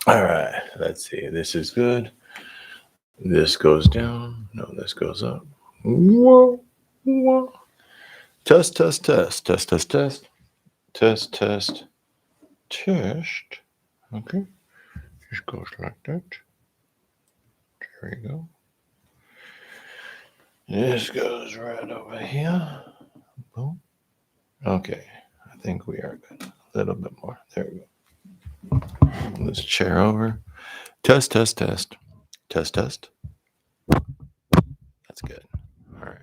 All right, let's see. This is good. This goes down. No, this goes up. Whoa, whoa. Test, test, test, test, test, test, test, test, test. Okay, just goes like that. There we go. This goes right over here. Boom. Okay, I think we are good. A little bit more. There we go. Move this chair over. Test, test, test, test, test. That's good. All right,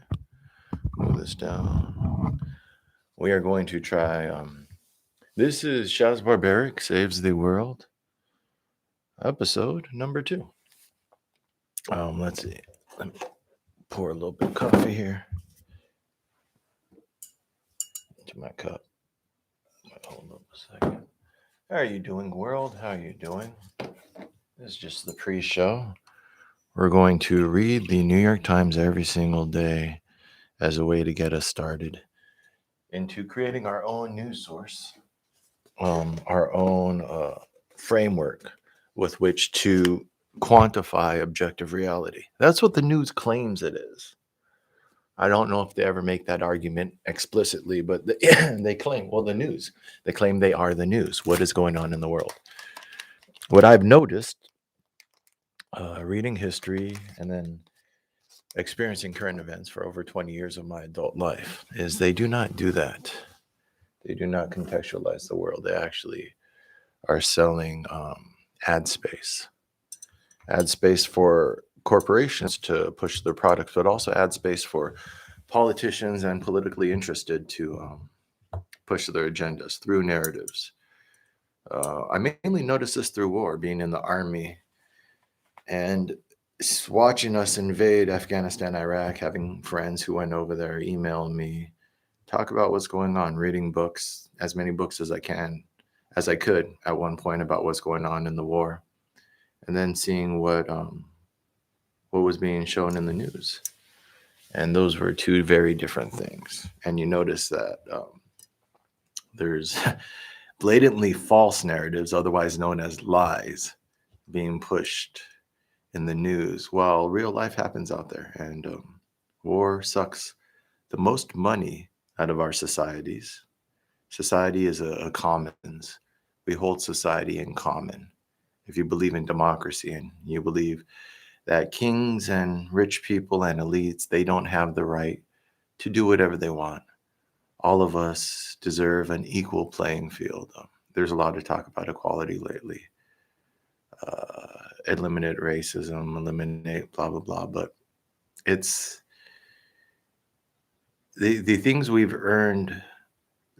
move this down. We are going to try. This is SHAZZBARBARIC Saves the World, episode number 2. Let's see. Let me pour a little bit of coffee here into my cup. Hold up a second. How are you doing, world? How are you doing? This is just the pre-show. We're going to read the New York Times every single day as a way to get us started into creating our own news source, our own framework with which to quantify objective reality. That's what the news claims it is. I don't know if they ever make that argument explicitly, but they claim, well, the news. They claim they are the news. What is going on in the world? What I've noticed, reading history and then experiencing current events for over 20 years of my adult life, is they do not do that. They do not contextualize the world. They actually are selling ad space for corporations to push their products, but also ad space for politicians and politically interested to push their agendas through narratives. I mainly noticed this through war, being in the army and watching us invade Afghanistan, Iraq, having friends who went over there email me, talk about what's going on, reading books, as many books as I could at one point about what's going on in the war, and then seeing what was being shown in the news. And those were two very different things. And you notice that there's blatantly false narratives, otherwise known as lies, being pushed in the news while real life happens out there. And war sucks the most money out of our societies. Society is a commons. We hold society in common. If you believe in democracy and you believe that kings and rich people and elites, they don't have the right to do whatever they want. All of us deserve an equal playing field. There's a lot of talk about equality lately. Eliminate racism, eliminate blah, blah, blah. But it's the things we've earned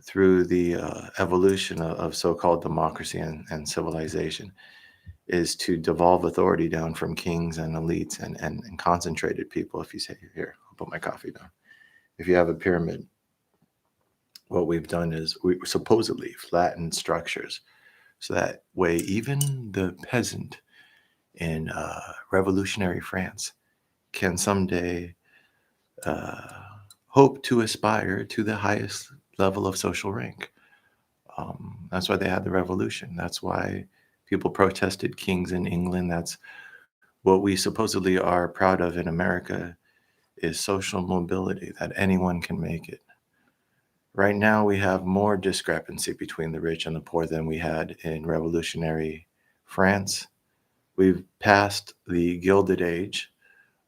through the evolution of so-called democracy and civilization is to devolve authority down from kings and elites and concentrated people. If you say, here, I'll put my coffee down. If you have a pyramid, what we've done is we supposedly flattened structures so that way even the peasant in revolutionary France can someday hope to aspire to the highest level of social rank. That's why they had the revolution. That's why people protested kings in England. That's what we supposedly are proud of in America, is social mobility, that anyone can make it. Right now, we have more discrepancy between the rich and the poor than we had in revolutionary France. We've passed the Gilded Age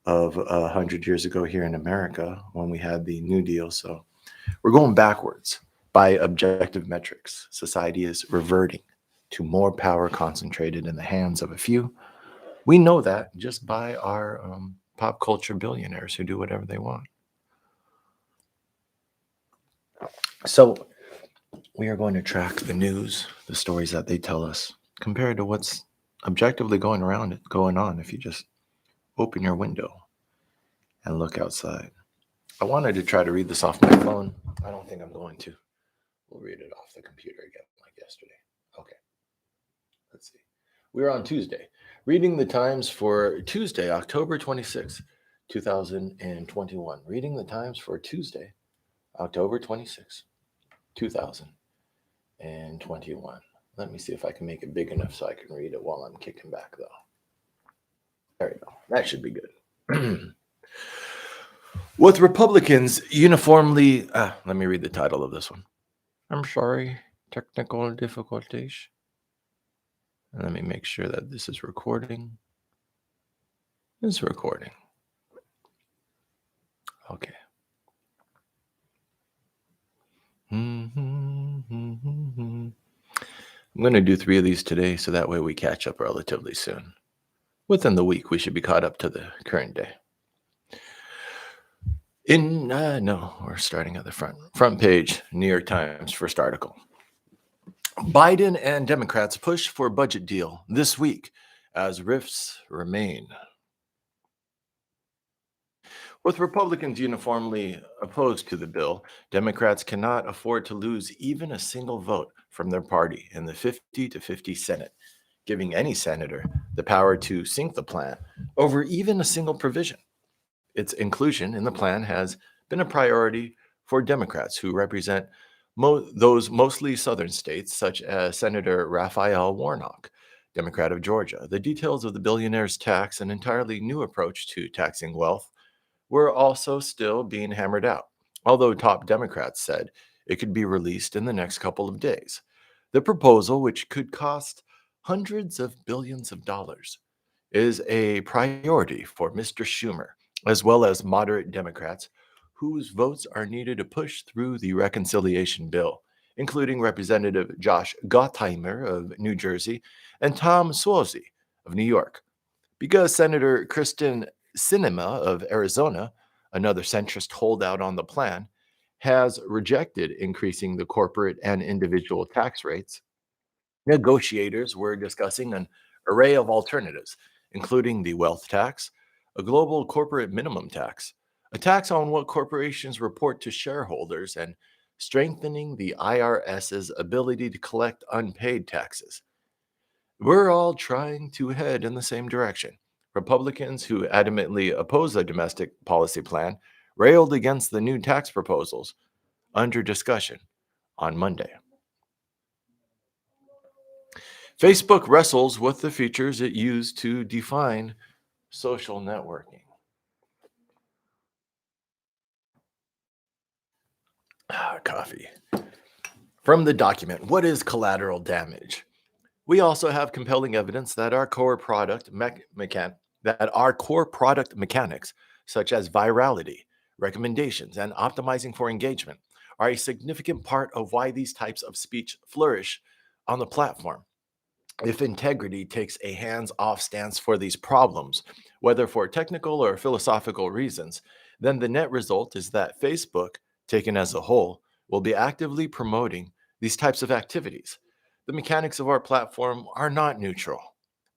of 100 years ago here in America when we had the New Deal. So we're going backwards by objective metrics. Society is reverting to more power concentrated in the hands of a few. We know that just by our pop culture billionaires who do whatever they want. So we are going to track the news, the stories that they tell us, compared to what's objectively going on if you just open your window and look outside. I wanted to try to read this off my phone. I don't think I'm going to. We'll read it off the computer again like yesterday. Okay. Let's see. We're on Tuesday. Reading the Times for Tuesday, October 26, 2021. Reading the Times for Tuesday, October 26, 2021. Let me see if I can make it big enough so I can read it while I'm kicking back, though. There we go. That should be good. With Republicans uniformly, let me read the title of this one. I'm sorry, technical difficulties. Let me make sure that this is recording. It's recording. Okay. I'm going to do 3 of these today, so that way we catch up relatively soon. Within the week, we should be caught up to the current day. No, we're starting at the front page, New York Times, first article. Biden and Democrats push for budget deal this week as rifts remain. With Republicans uniformly opposed to the bill, Democrats cannot afford to lose even a single vote from their party in the 50-50 Senate, giving any senator the power to sink the plan over even a single provision. Its inclusion in the plan has been a priority for Democrats who represent those mostly southern states, such as Senator Raphael Warnock, Democrat of Georgia. The details of the billionaires' tax, an entirely new approach to taxing wealth, were also still being hammered out, although top Democrats said it could be released in the next couple of days. The proposal, which could cost hundreds of billions of dollars, is a priority for Mr. Schumer, as well as moderate Democrats whose votes are needed to push through the reconciliation bill, including Representative Josh Gottheimer of New Jersey and Tom Suozzi of New York. Because Senator Kristen Sinema of Arizona, another centrist holdout on the plan, has rejected increasing the corporate and individual tax rates, negotiators were discussing an array of alternatives, including the wealth tax, a global corporate minimum tax, a tax on what corporations report to shareholders, and strengthening the IRS's ability to collect unpaid taxes. We're all trying to head in the same direction. Republicans who adamantly oppose the domestic policy plan railed against the new tax proposals under discussion on Monday. Facebook wrestles with the features it used to define social networking. Coffee. From the document, what is collateral damage? We also have compelling evidence that our core product mechanics, such as virality, recommendations, and optimizing for engagement, are a significant part of why these types of speech flourish on the platform. If integrity takes a hands-off stance for these problems, whether for technical or philosophical reasons, then the net result is that Facebook, taken as a whole, will be actively promoting these types of activities. The mechanics of our platform are not neutral.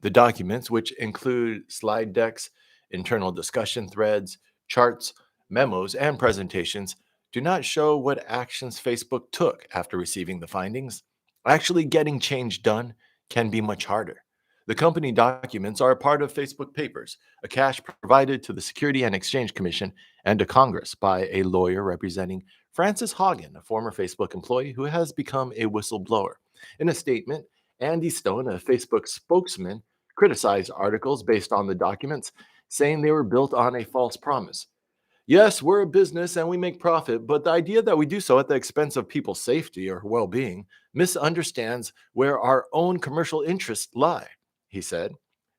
The documents, which include slide decks, internal discussion threads, charts, memos, and presentations, do not show what actions Facebook took after receiving the findings. Actually getting change done can be much harder. The company documents are a part of Facebook Papers, a cache provided to the Security and Exchange Commission and to Congress by a lawyer representing Frances Haugen, a former Facebook employee who has become a whistleblower. In a statement, Andy Stone, a Facebook spokesman, criticized articles based on the documents, saying they were built on a false promise. Yes, we're a business and we make profit, but the idea that we do so at the expense of people's safety or well-being misunderstands where our own commercial interests lie, he said.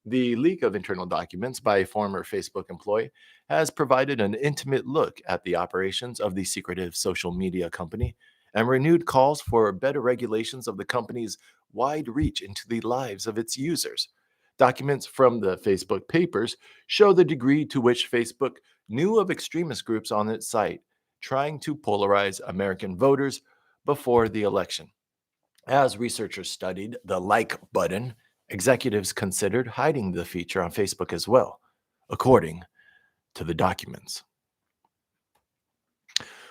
The leak of internal documents by a former Facebook employee has provided an intimate look at the operations of the secretive social media company and renewed calls for better regulations of the company's wide reach into the lives of its users. Documents from the Facebook Papers show the degree to which Facebook knew of extremist groups on its site trying to polarize American voters before the election. As researchers studied the like button, executives considered hiding the feature on Facebook as well, according to the documents.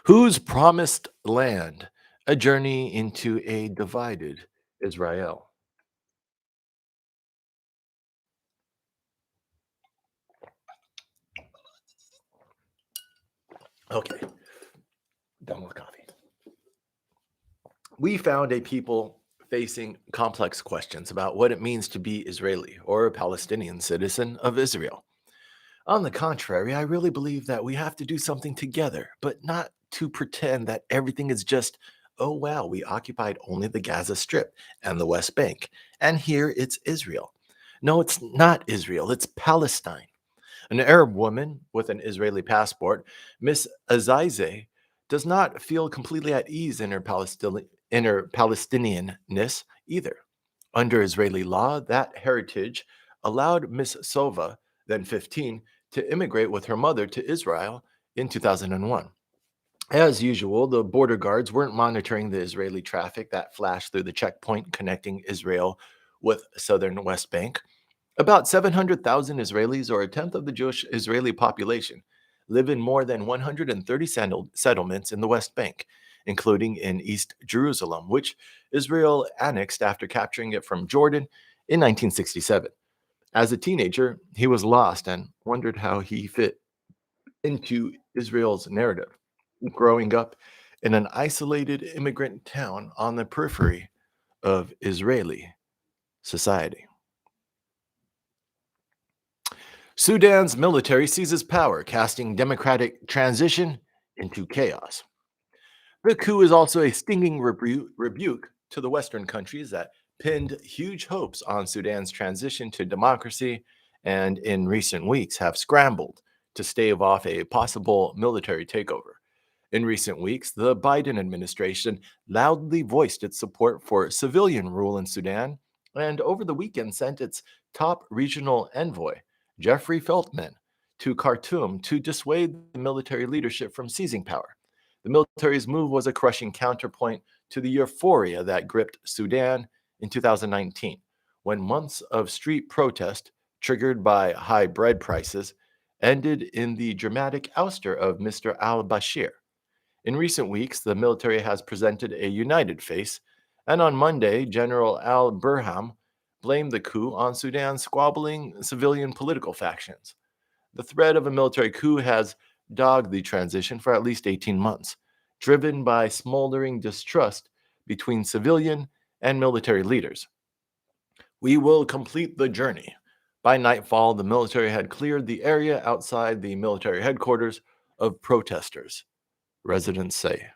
Whose promised land? A journey into a divided Israel. Okay, done with coffee. We found a people facing complex questions about what it means to be Israeli or a Palestinian citizen of Israel. On the contrary, I really believe that we have to do something together, but not to pretend that everything is just, oh, wow, we occupied only the Gaza Strip and the West Bank, and here it's Israel. No, it's not Israel, it's Palestine. An Arab woman with an Israeli passport, Miss Azize, does not feel completely at ease in her Palestinianness either. Under Israeli law, that heritage allowed Miss Sova, then 15, to immigrate with her mother to Israel in 2001. As usual, the border guards weren't monitoring the Israeli traffic that flashed through the checkpoint connecting Israel with southern West Bank. About 700,000 Israelis, or a tenth of the Jewish Israeli population, live in more than 130 settlements in the West Bank, including in East Jerusalem, which Israel annexed after capturing it from Jordan in 1967. As a teenager, he was lost and wondered how he fit into Israel's narrative, growing up in an isolated immigrant town on the periphery of Israeli society. Sudan's military seizes power, casting democratic transition into chaos. The coup is also a stinging rebuke to the Western countries that pinned huge hopes on Sudan's transition to democracy and in recent weeks have scrambled to stave off a possible military takeover. In recent weeks, the Biden administration loudly voiced its support for civilian rule in Sudan and over the weekend sent its top regional envoy, Jeffrey Feltman, to Khartoum to dissuade the military leadership from seizing power. The military's move was a crushing counterpoint to the euphoria that gripped Sudan in 2019, when months of street protest, triggered by high bread prices, ended in the dramatic ouster of Mr. al Bashir. In recent weeks, the military has presented a united face, and on Monday, General al Burham blamed the coup on Sudan's squabbling civilian political factions. The threat of a military coup has dogged the transition for at least 18 months, driven by smoldering distrust between civilian and military leaders. We will complete the journey. By nightfall, the military had cleared the area outside the military headquarters of protesters, residents say.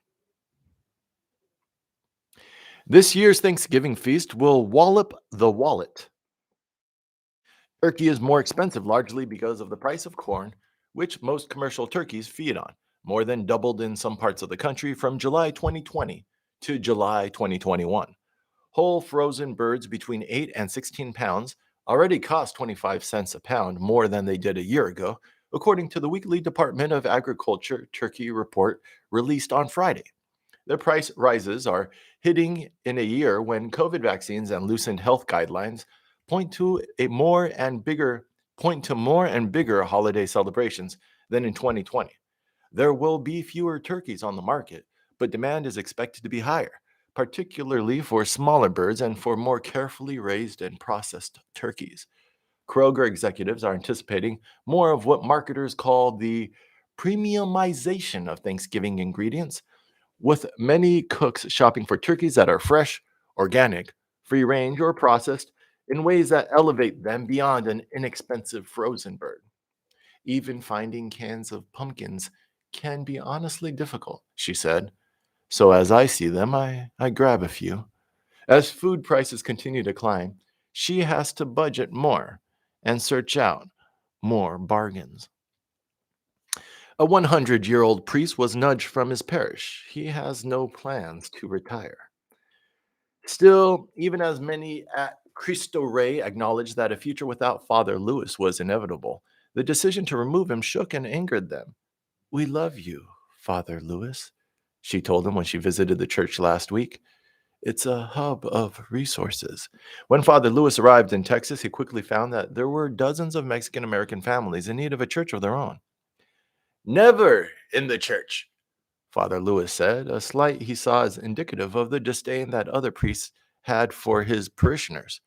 This year's Thanksgiving feast will wallop the wallet. Turkey is more expensive largely because of the price of corn, which most commercial turkeys feed on, more than doubled in some parts of the country from July 2020 to July 2021. Whole frozen birds between 8 and 16 pounds already cost 25 cents a pound more than they did a year ago, according to the weekly Department of Agriculture Turkey report released on Friday. The price rises are hitting in a year when COVID vaccines and loosened health guidelines point to more and bigger holiday celebrations than in 2020. There will be fewer turkeys on the market, but demand is expected to be higher, particularly for smaller birds and for more carefully raised and processed turkeys. Kroger executives are anticipating more of what marketers call the premiumization of Thanksgiving ingredients, with many cooks shopping for turkeys that are fresh, organic, free range, or processed in ways that elevate them beyond an inexpensive frozen bird. Even finding cans of pumpkins can be honestly difficult, she said. So as I see them, I grab a few. As food prices continue to climb, she has to budget more and search out more bargains. A 100-year-old priest was nudged from his parish. He has no plans to retire. Still, even as many at Cristo Rey acknowledged that a future without Father Lewis was inevitable, the decision to remove him shook and angered them. "We love you, Father Lewis," she told him when she visited the church last week. "It's a hub of resources." When Father Lewis arrived in Texas, he quickly found that there were dozens of Mexican American families in need of a church of their own. "Never in the church," Father Lewis said, a slight he saw as indicative of the disdain that other priests had for his parishioners.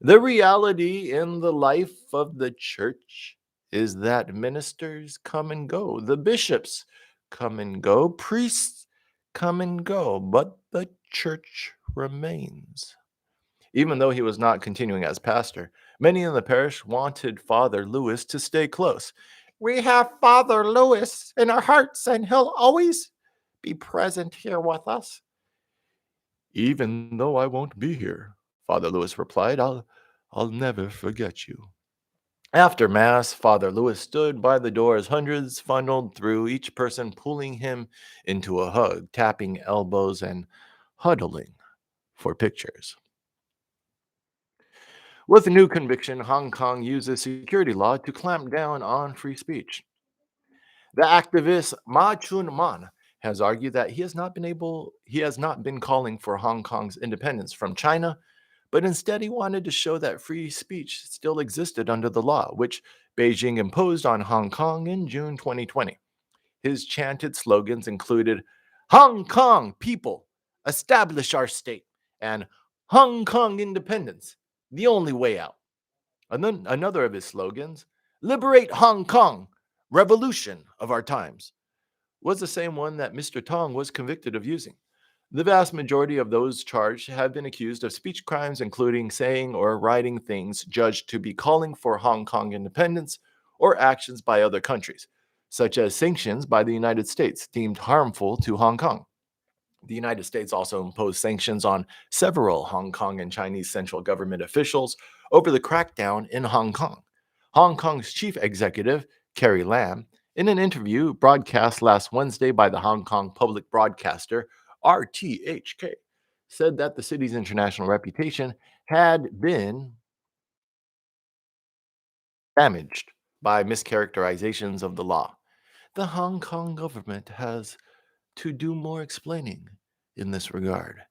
"The reality in the life of the church is that ministers come and go, the bishops come and go, priests come and go, but the church remains." Even though he was not continuing as pastor, many in the parish wanted Father Lewis to stay close. We have Father Lewis in our hearts, and he'll always be present here with us. Even though I won't be here, Father Lewis replied, I'll never forget you. After Mass, Father Lewis stood by the door as hundreds funneled through, each person pulling him into a hug, tapping elbows and huddling for pictures. With a new conviction, Hong Kong uses security law to clamp down on free speech. The activist Ma Chun Man has argued that he has not been calling for Hong Kong's independence from China, but instead he wanted to show that free speech still existed under the law, which Beijing imposed on Hong Kong in June 2020. His chanted slogans included Hong Kong people, establish our state, and Hong Kong independence, the only way out. And then another of his slogans, liberate Hong Kong, revolution of our times, was the same one that Mr. Tong was convicted of using. The vast majority of those charged have been accused of speech crimes, including saying or writing things judged to be calling for Hong Kong independence or actions by other countries, such as sanctions by the United States deemed harmful to Hong Kong. The United States also imposed sanctions on several Hong Kong and Chinese central government officials over the crackdown in Hong Kong. Hong Kong's chief executive, Carrie Lam, in an interview broadcast last Wednesday by the Hong Kong public broadcaster RTHK, said that the city's international reputation had been damaged by mischaracterizations of the law. The Hong Kong government has to do more explaining in this regard.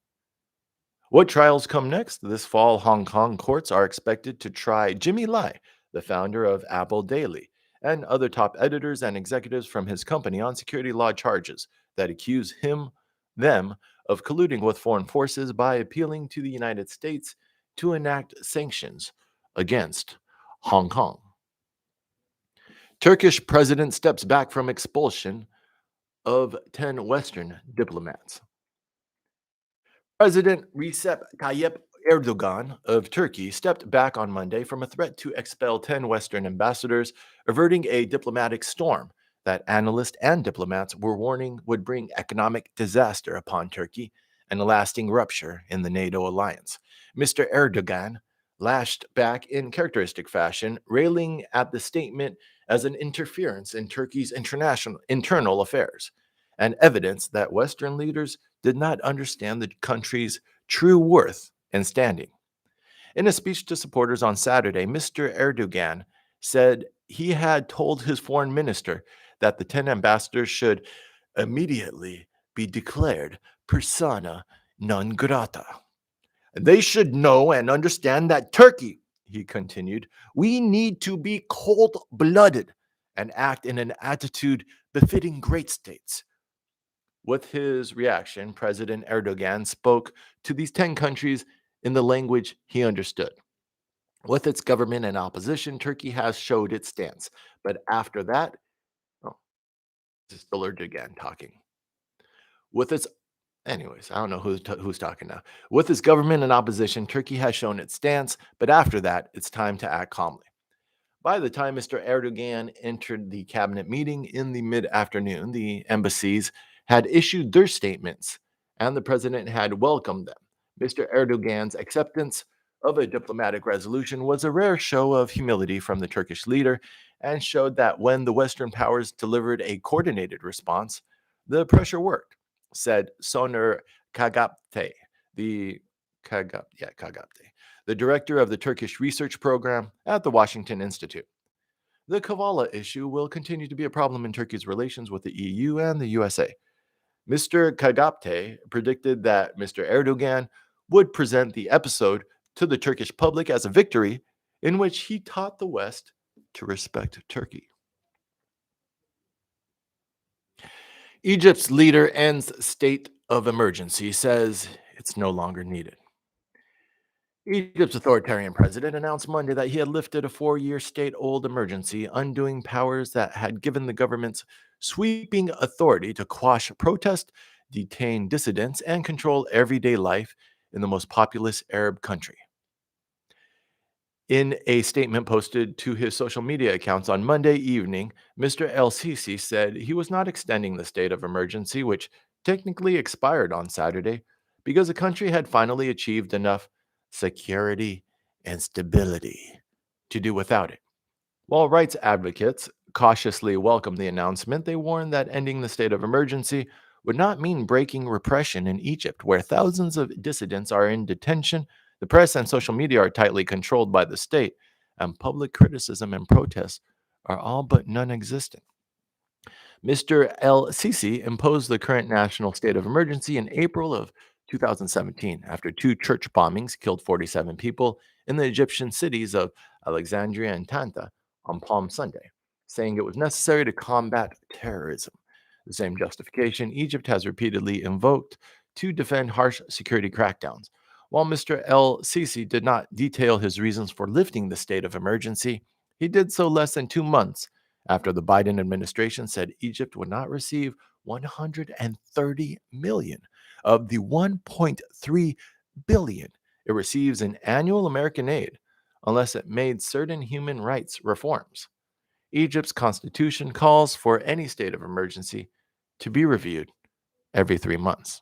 What trials come next? This fall, Hong Kong courts are expected to try Jimmy Lai, the founder of Apple Daily, and other top editors and executives from his company on security law charges that accuse them of colluding with foreign forces by appealing to the United States to enact sanctions against Hong Kong. Turkish president steps back from expulsion of 10 Western diplomats. President Recep Tayyip Erdogan of Turkey stepped back on Monday from a threat to expel 10 Western ambassadors, averting a diplomatic storm that analysts and diplomats were warning would bring economic disaster upon Turkey and a lasting rupture in the NATO alliance. Mr. Erdogan lashed back in characteristic fashion, railing at the statement as an interference in Turkey's internal affairs and evidence that Western leaders did not understand the country's true worth and standing. In a speech to supporters on Saturday, Mr. Erdogan said he had told his foreign minister that the 10 ambassadors should immediately be declared persona non grata. They should know and understand that Turkey, he continued, we need to be cold-blooded and act in an attitude befitting great states. With his reaction, President Erdogan spoke to these 10 countries in the language he understood. With its government and opposition, Turkey has showed its stance. But after that, this is still Erdogan talking. With its Anyways, I don't know who's talking now. With its government and opposition, Turkey has shown its stance, but after that, it's time to act calmly. By the time Mr. Erdogan entered the cabinet meeting in the mid-afternoon, the embassies had issued their statements, and the president had welcomed them. Mr. Erdogan's acceptance of a diplomatic resolution was a rare show of humility from the Turkish leader and showed that when the Western powers delivered a coordinated response, the pressure worked, said Soner Kagapte, the director of the Turkish research program at the Washington Institute. The Kavala issue will continue to be a problem in Turkey's relations with the EU and the USA. Mr. Kagapte predicted that Mr. Erdogan would present the episode to the Turkish public as a victory in which he taught the West to respect Turkey. Egypt's leader ends state of emergency, says it's no longer needed. Egypt's authoritarian president announced Monday that he had lifted a 4-year state-old emergency, undoing powers that had given the government's sweeping authority to quash protest, detain dissidents, and control everyday life in the most populous Arab country. In a statement posted to his social media accounts on Monday evening, Mr. El Sisi said he was not extending the state of emergency, which technically expired on Saturday, because the country had finally achieved enough security and stability to do without it. While rights advocates cautiously welcomed the announcement, they warned that ending the state of emergency would not mean breaking repression in Egypt, where thousands of dissidents are in detention, the press and social media are tightly controlled by the state, and public criticism and protests are all but non existent. Mr. El Sisi imposed the current national state of emergency in April of 2017 after two church bombings killed 47 people in the Egyptian cities of Alexandria and Tanta on Palm Sunday, saying it was necessary to combat terrorism. The same justification Egypt has repeatedly invoked to defend harsh security crackdowns. While Mr. El Sisi did not detail his reasons for lifting the state of emergency, he did so less than 2 months after the Biden administration said Egypt would not receive 130 million of the 1.3 billion it receives in annual American aid unless it made certain human rights reforms. Egypt's constitution calls for any state of emergency to be reviewed every 3 months.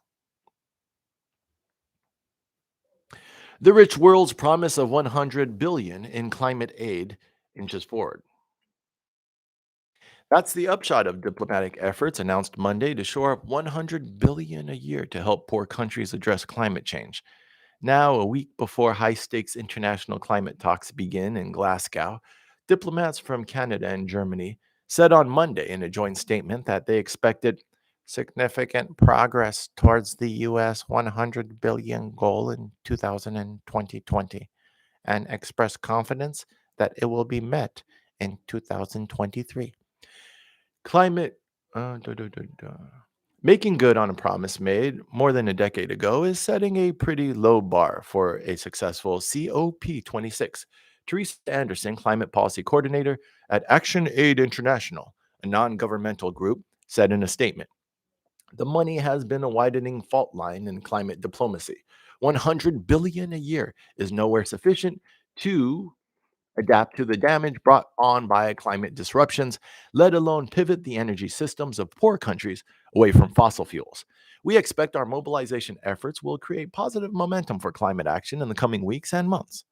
The rich world's promise of 100 billion in climate aid inches forward. That's the upshot of diplomatic efforts announced Monday to shore up 100 billion a year to help poor countries address climate change. Now, a week before high-stakes international climate talks begin in Glasgow, diplomats from Canada and Germany said on Monday in a joint statement that they expected significant progress towards the US 100 billion goal in 2020 and expressed confidence that it will be met in 2023. Climate duh, duh, duh, duh. Making good on a promise made more than a decade ago is setting a pretty low bar for a successful COP26. Teresa Anderson, climate policy coordinator at Action Aid International, a non governmental group, said in a statement the money has been a widening fault line in climate diplomacy. 100 billion a year is nowhere sufficient to adapt to the damage brought on by climate disruptions, let alone pivot the energy systems of poor countries away from fossil fuels. We expect our mobilization efforts will create positive momentum for climate action in the coming weeks and months.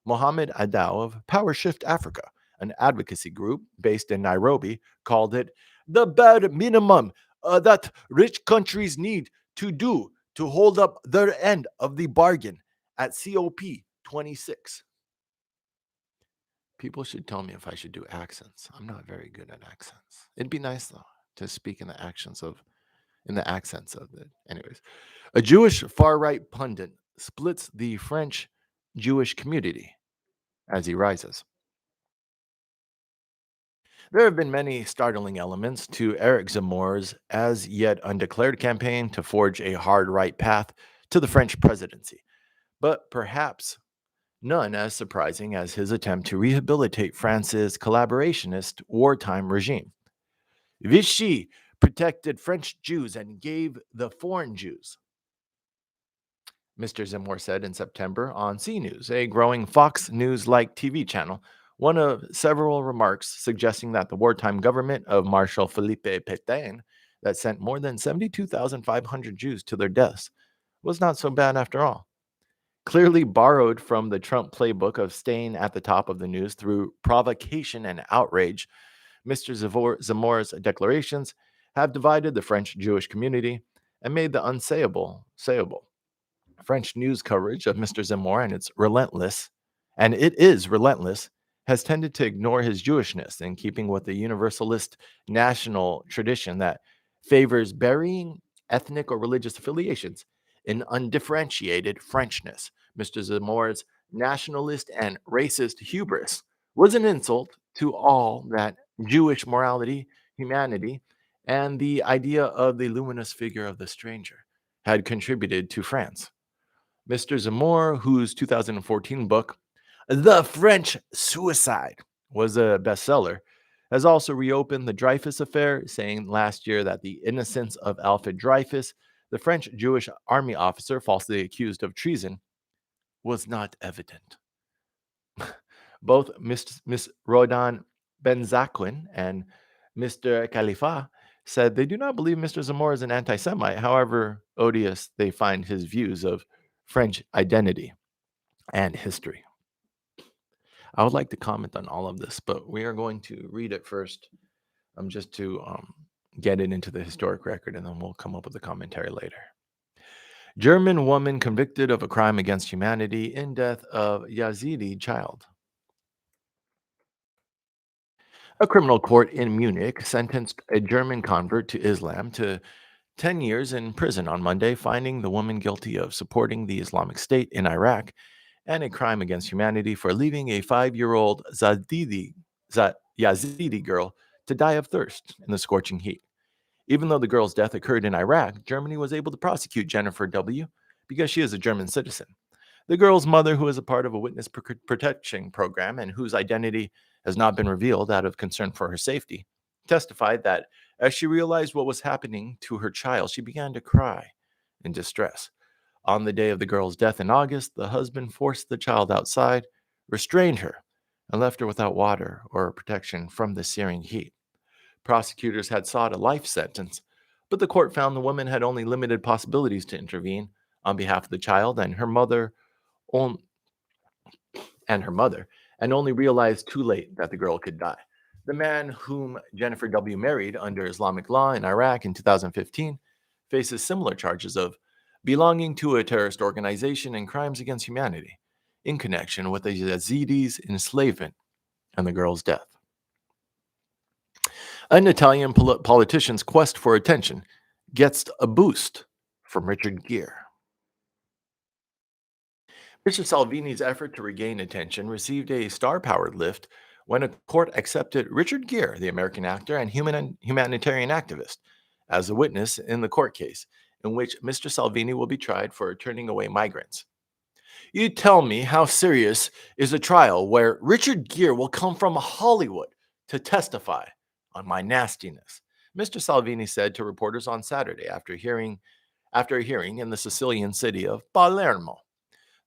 Mohammed Adaw of Power Shift Africa, an advocacy group based in Nairobi, called it the bare minimum that rich countries need to do to hold up their end of the bargain at COP26. People should tell me if I should do accents. I'm not very good at accents. It'd be nice though to speak in the accents of it. Anyways, a Jewish far right pundit splits the French Jewish community as he rises. There have been many startling elements to Eric Zemmour's as yet undeclared campaign to forge a hard right path to the French presidency, but perhaps none as surprising as his attempt to rehabilitate France's collaborationist wartime regime. Vichy protected French Jews and gave the foreign Jews, Mr. Zemmour said in September on C News, a growing Fox News like TV channel, one of several remarks suggesting that the wartime government of Marshal Philippe Pétain, that sent more than 72,500 Jews to their deaths, was not so bad after all. Clearly borrowed from the Trump playbook of staying at the top of the news through provocation and outrage, Mr. Zemmour's declarations have divided the French Jewish community and made the unsayable sayable. French news coverage of Mr. Zemmour and it is relentless, has tended to ignore his Jewishness in keeping with the universalist national tradition that favors burying ethnic or religious affiliations in undifferentiated Frenchness. Mr. Zemmour's nationalist and racist hubris was an insult to all that Jewish morality, humanity, and the idea of the luminous figure of the stranger had contributed to France. Mr. Zemmour, whose 2014 book, The French Suicide, was a bestseller, has also reopened the Dreyfus affair, saying last year that the innocence of Alfred Dreyfus, the French Jewish army officer falsely accused of treason, was not evident. Both Miss Rodan Benzaquin and Mr. Khalifa said they do not believe Mr. Zamora is an anti Semite, however odious they find his views of French identity and history. I would like to comment on all of this, but we are going to read it first just to get it into the historic record, and then we'll come up with a commentary later. German woman convicted of a crime against humanity in death of Yazidi child. A criminal court in Munich sentenced a German convert to Islam to 10 years in prison on Monday, finding the woman guilty of supporting the Islamic State in Iraq and a crime against humanity for leaving a 5-year-old Yazidi girl to die of thirst in the scorching heat. Even though the girl's death occurred in Iraq, Germany was able to prosecute Jennifer W. because she is a German citizen. The girl's mother, who is a part of a witness protection program and whose identity has not been revealed out of concern for her safety, testified that as she realized what was happening to her child, she began to cry in distress. On the day of the girl's death in August, the husband forced the child outside, restrained her, and left her without water or protection from the searing heat. Prosecutors had sought a life sentence, but the court found the woman had only limited possibilities to intervene on behalf of the child on, and her mother, and only realized too late that the girl could die. The man whom Jennifer W. married under Islamic law in Iraq in 2015 faces similar charges of belonging to a terrorist organization and crimes against humanity in connection with the Yazidis' enslavement and the girl's death. An Italian politician's quest for attention gets a boost from Richard Gere. Mr. Salvini's effort to regain attention received a star-powered lift when a court accepted Richard Gere, the American actor and humanitarian activist, as a witness in the court case in which Mr. Salvini will be tried for turning away migrants. You tell me how serious is a trial where Richard Gere will come from Hollywood to testify on my nastiness, Mr. Salvini said to reporters on Saturday after a hearing in the Sicilian city of Palermo.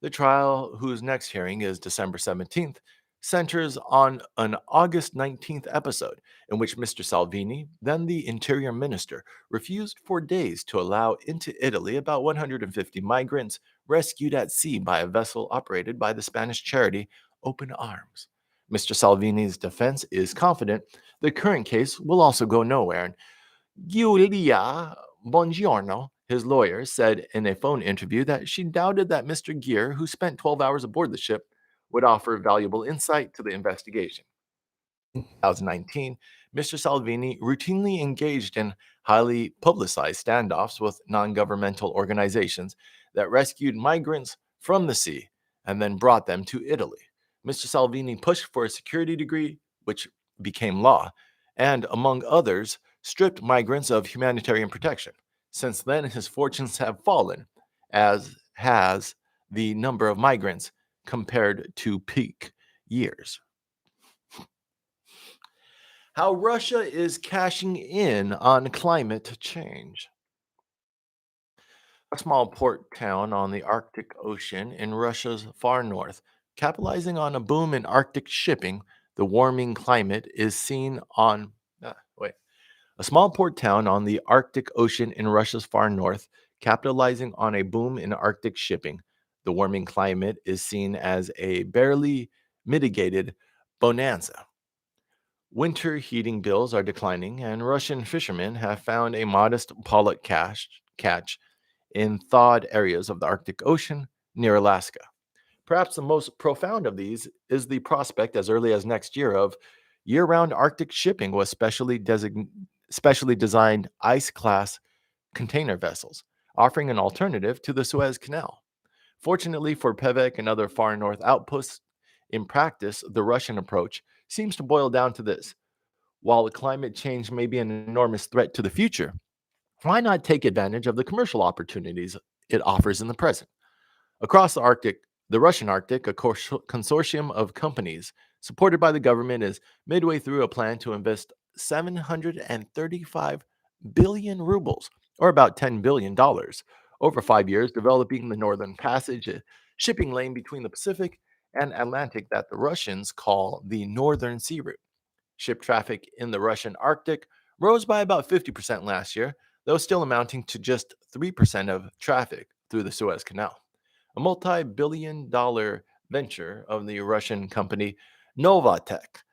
The trial, whose next hearing is December 17th, centers on an August 19th episode in which Mr. Salvini, then the interior minister, refused for days to allow into Italy about 150 migrants rescued at sea by a vessel operated by the Spanish charity Open Arms. Mr. Salvini's defense is confident the current case will also go nowhere. And Giulia Bongiorno, his lawyer, said in a phone interview that she doubted that Mr. Gere, who spent 12 hours aboard the ship, would offer valuable insight to the investigation. In 2019, Mr. Salvini routinely engaged in highly publicized standoffs with non-governmental organizations that rescued migrants from the sea and then brought them to Italy. Mr. Salvini pushed for a security degree, which became law, and, among others, stripped migrants of humanitarian protection. Since then, his fortunes have fallen, as has the number of migrants compared to peak years. How Russia is cashing in on climate change. A small port town on the Arctic Ocean in Russia's far north, capitalizing on a boom in Arctic shipping, the warming climate is seen on. A small port town on the Arctic Ocean in Russia's far north, capitalizing on a boom in Arctic shipping, the warming climate is seen as a barely mitigated bonanza. Winter heating bills are declining, and Russian fishermen have found a modest pollock catch in thawed areas of the Arctic Ocean near Alaska. Perhaps the most profound of these is the prospect as early as next year of year-round Arctic shipping with specially designed ice-class container vessels, offering an alternative to the Suez Canal. Fortunately for Pevek and other far north outposts, in practice, the Russian approach seems to boil down to this. While climate change may be an enormous threat to the future, why not take advantage of the commercial opportunities it offers in the present? Across the Arctic, the Russian Arctic, a consortium of companies supported by the government is midway through a plan to invest 735 billion rubles, or about $10 billion, over 5 years, developing the Northern Passage, a shipping lane between the Pacific and Atlantic that the Russians call the Northern Sea Route. Ship traffic in the Russian Arctic rose by about 50% last year, though still amounting to just 3% of traffic through the Suez Canal. A multi-billion-dollar venture of the Russian company Novatech,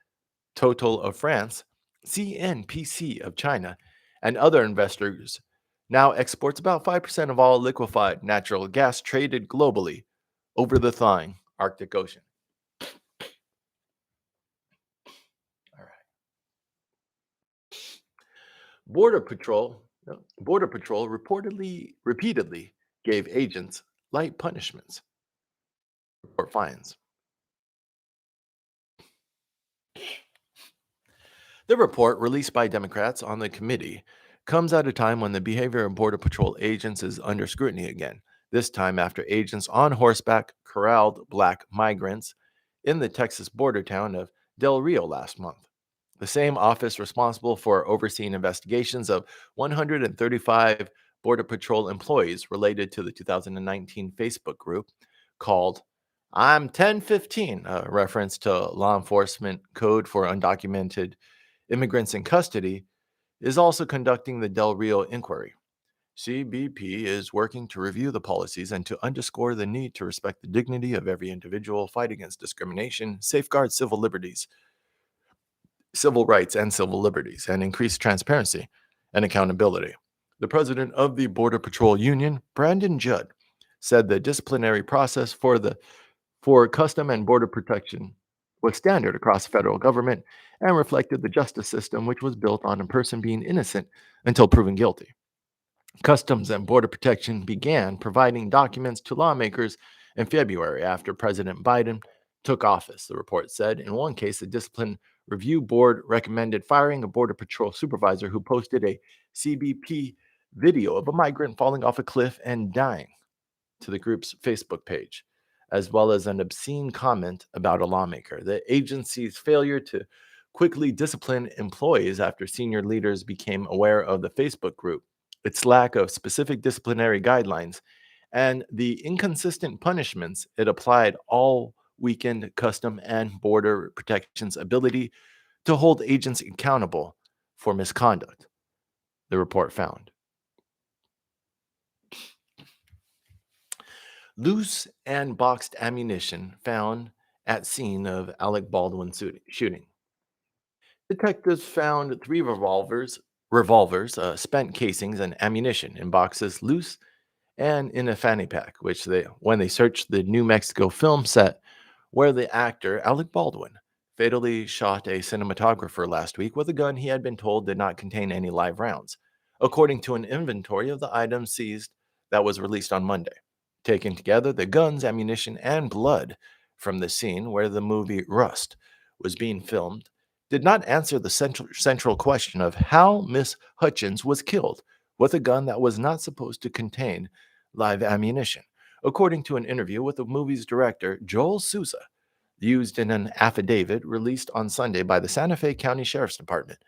Total of France, CNPC of China, and other investors now exports about 5% of all liquefied natural gas traded globally over the thawing Arctic Ocean. All right. Border Patrol, Border Patrol repeatedly gave agents light punishments or fines. The report, released by Democrats on the committee, comes at a time when the behavior of Border Patrol agents is under scrutiny again, this time after agents on horseback corralled black migrants in the Texas border town of Del Rio last month. The same office responsible for overseeing investigations of 135 Border Patrol employees related to the 2019 Facebook group called I'm 1015, a reference to law enforcement code for undocumented immigrants in custody, is also conducting the Del Rio inquiry. CBP is working to review the policies and to underscore the need to respect the dignity of every individual, fight against discrimination, safeguard civil rights and civil liberties, and increase transparency and accountability. The president of the Border Patrol Union, Brandon Judd, said the disciplinary process for Custom and Border Protection was standard across the federal government and reflected the justice system, which was built on a person being innocent until proven guilty. Customs and Border Protection began providing documents to lawmakers in February after President Biden took office, the report said. In one case, the Discipline Review Board recommended firing a Border Patrol supervisor who posted a CBP video of a migrant falling off a cliff and dying to the group's Facebook page, as well as an obscene comment about a lawmaker. The agency's failure to quickly discipline employees after senior leaders became aware of the Facebook group, its lack of specific disciplinary guidelines, and the inconsistent punishments it applied all weakened Custom and Border Protection's ability to hold agents accountable for misconduct, the report found. Loose and boxed ammunition found at scene of Alec Baldwin shooting. Detectives found three revolvers, spent casings, and ammunition in boxes, loose and in a fanny pack, which when they searched the New Mexico film set where the actor Alec Baldwin fatally shot a cinematographer last week with a gun he had been told did not contain any live rounds, according to an inventory of the items seized that was released on Monday. Taken together, the guns, ammunition, and blood from the scene where the movie Rust was being filmed did not answer the central question of how Miss Hutchins was killed with a gun that was not supposed to contain live ammunition, according to an interview with the movie's director, Joel Souza, used in an affidavit released on Sunday by the Santa Fe County Sheriff's Department.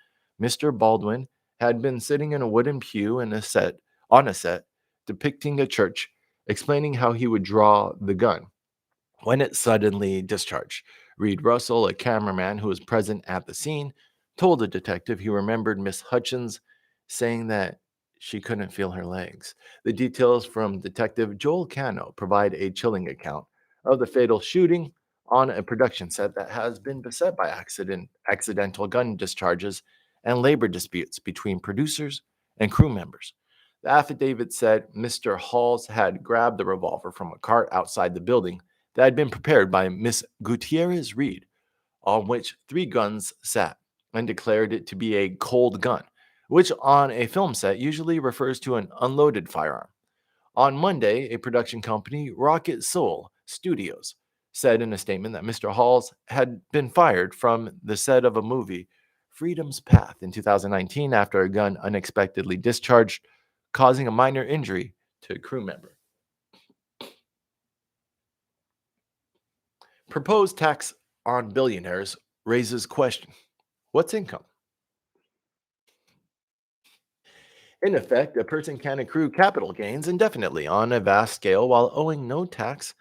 Mr. Baldwin had been sitting in a wooden pew on a set depicting a church, explaining how he would draw the gun when it suddenly discharged. Reed Russell, a cameraman who was present at the scene, told the detective he remembered Miss Hutchins saying that she couldn't feel her legs. The details from Detective Joel Cano provide a chilling account of the fatal shooting on a production set that has been beset by accidental gun discharges and labor disputes between producers and crew members. The affidavit said Mr. Halls had grabbed the revolver from a cart outside the building that had been prepared by Miss Gutierrez Reed, on which three guns sat, and declared it to be a cold gun, which on a film set usually refers to an unloaded firearm. On Monday, a production company, Rocket Soul Studios, said in a statement that Mr. Halls had been fired from the set of a movie, Freedom's Path, in 2019 after a gun unexpectedly discharged, causing a minor injury to a crew member. Proposed tax on billionaires raises question. What's income? In effect, a person can accrue capital gains indefinitely on a vast scale while owing no tax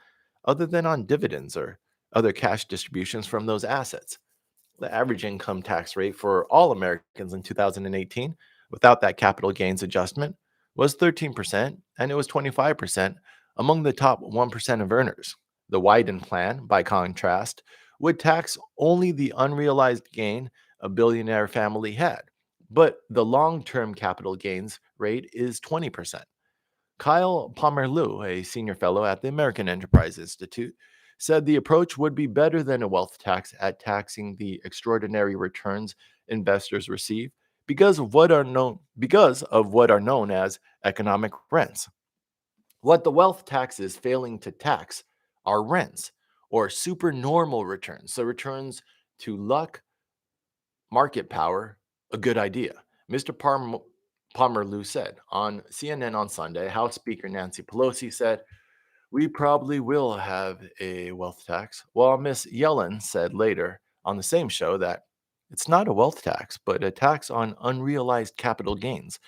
other than on dividends or other cash distributions from those assets. The average income tax rate for all Americans in 2018, without that capital gains adjustment, was 13%, and it was 25% among the top 1% of earners. The Wyden plan, by contrast, would tax only the unrealized gain a billionaire family had, but the long term capital gains rate is 20%. Kyle Pomerleau, a senior fellow at the American Enterprise Institute, said the approach would be better than a wealth tax at taxing the extraordinary returns investors receive because of what are known as economic rents. What the wealth tax is failing to tax are rents or supernormal returns. So returns to luck, market power, a good idea. Mr. Pomerleau said on CNN on Sunday. House Speaker Nancy Pelosi said, "We probably will have a wealth tax," while Miss Yellen said later on the same show that it's not a wealth tax, but a tax on unrealized capital gains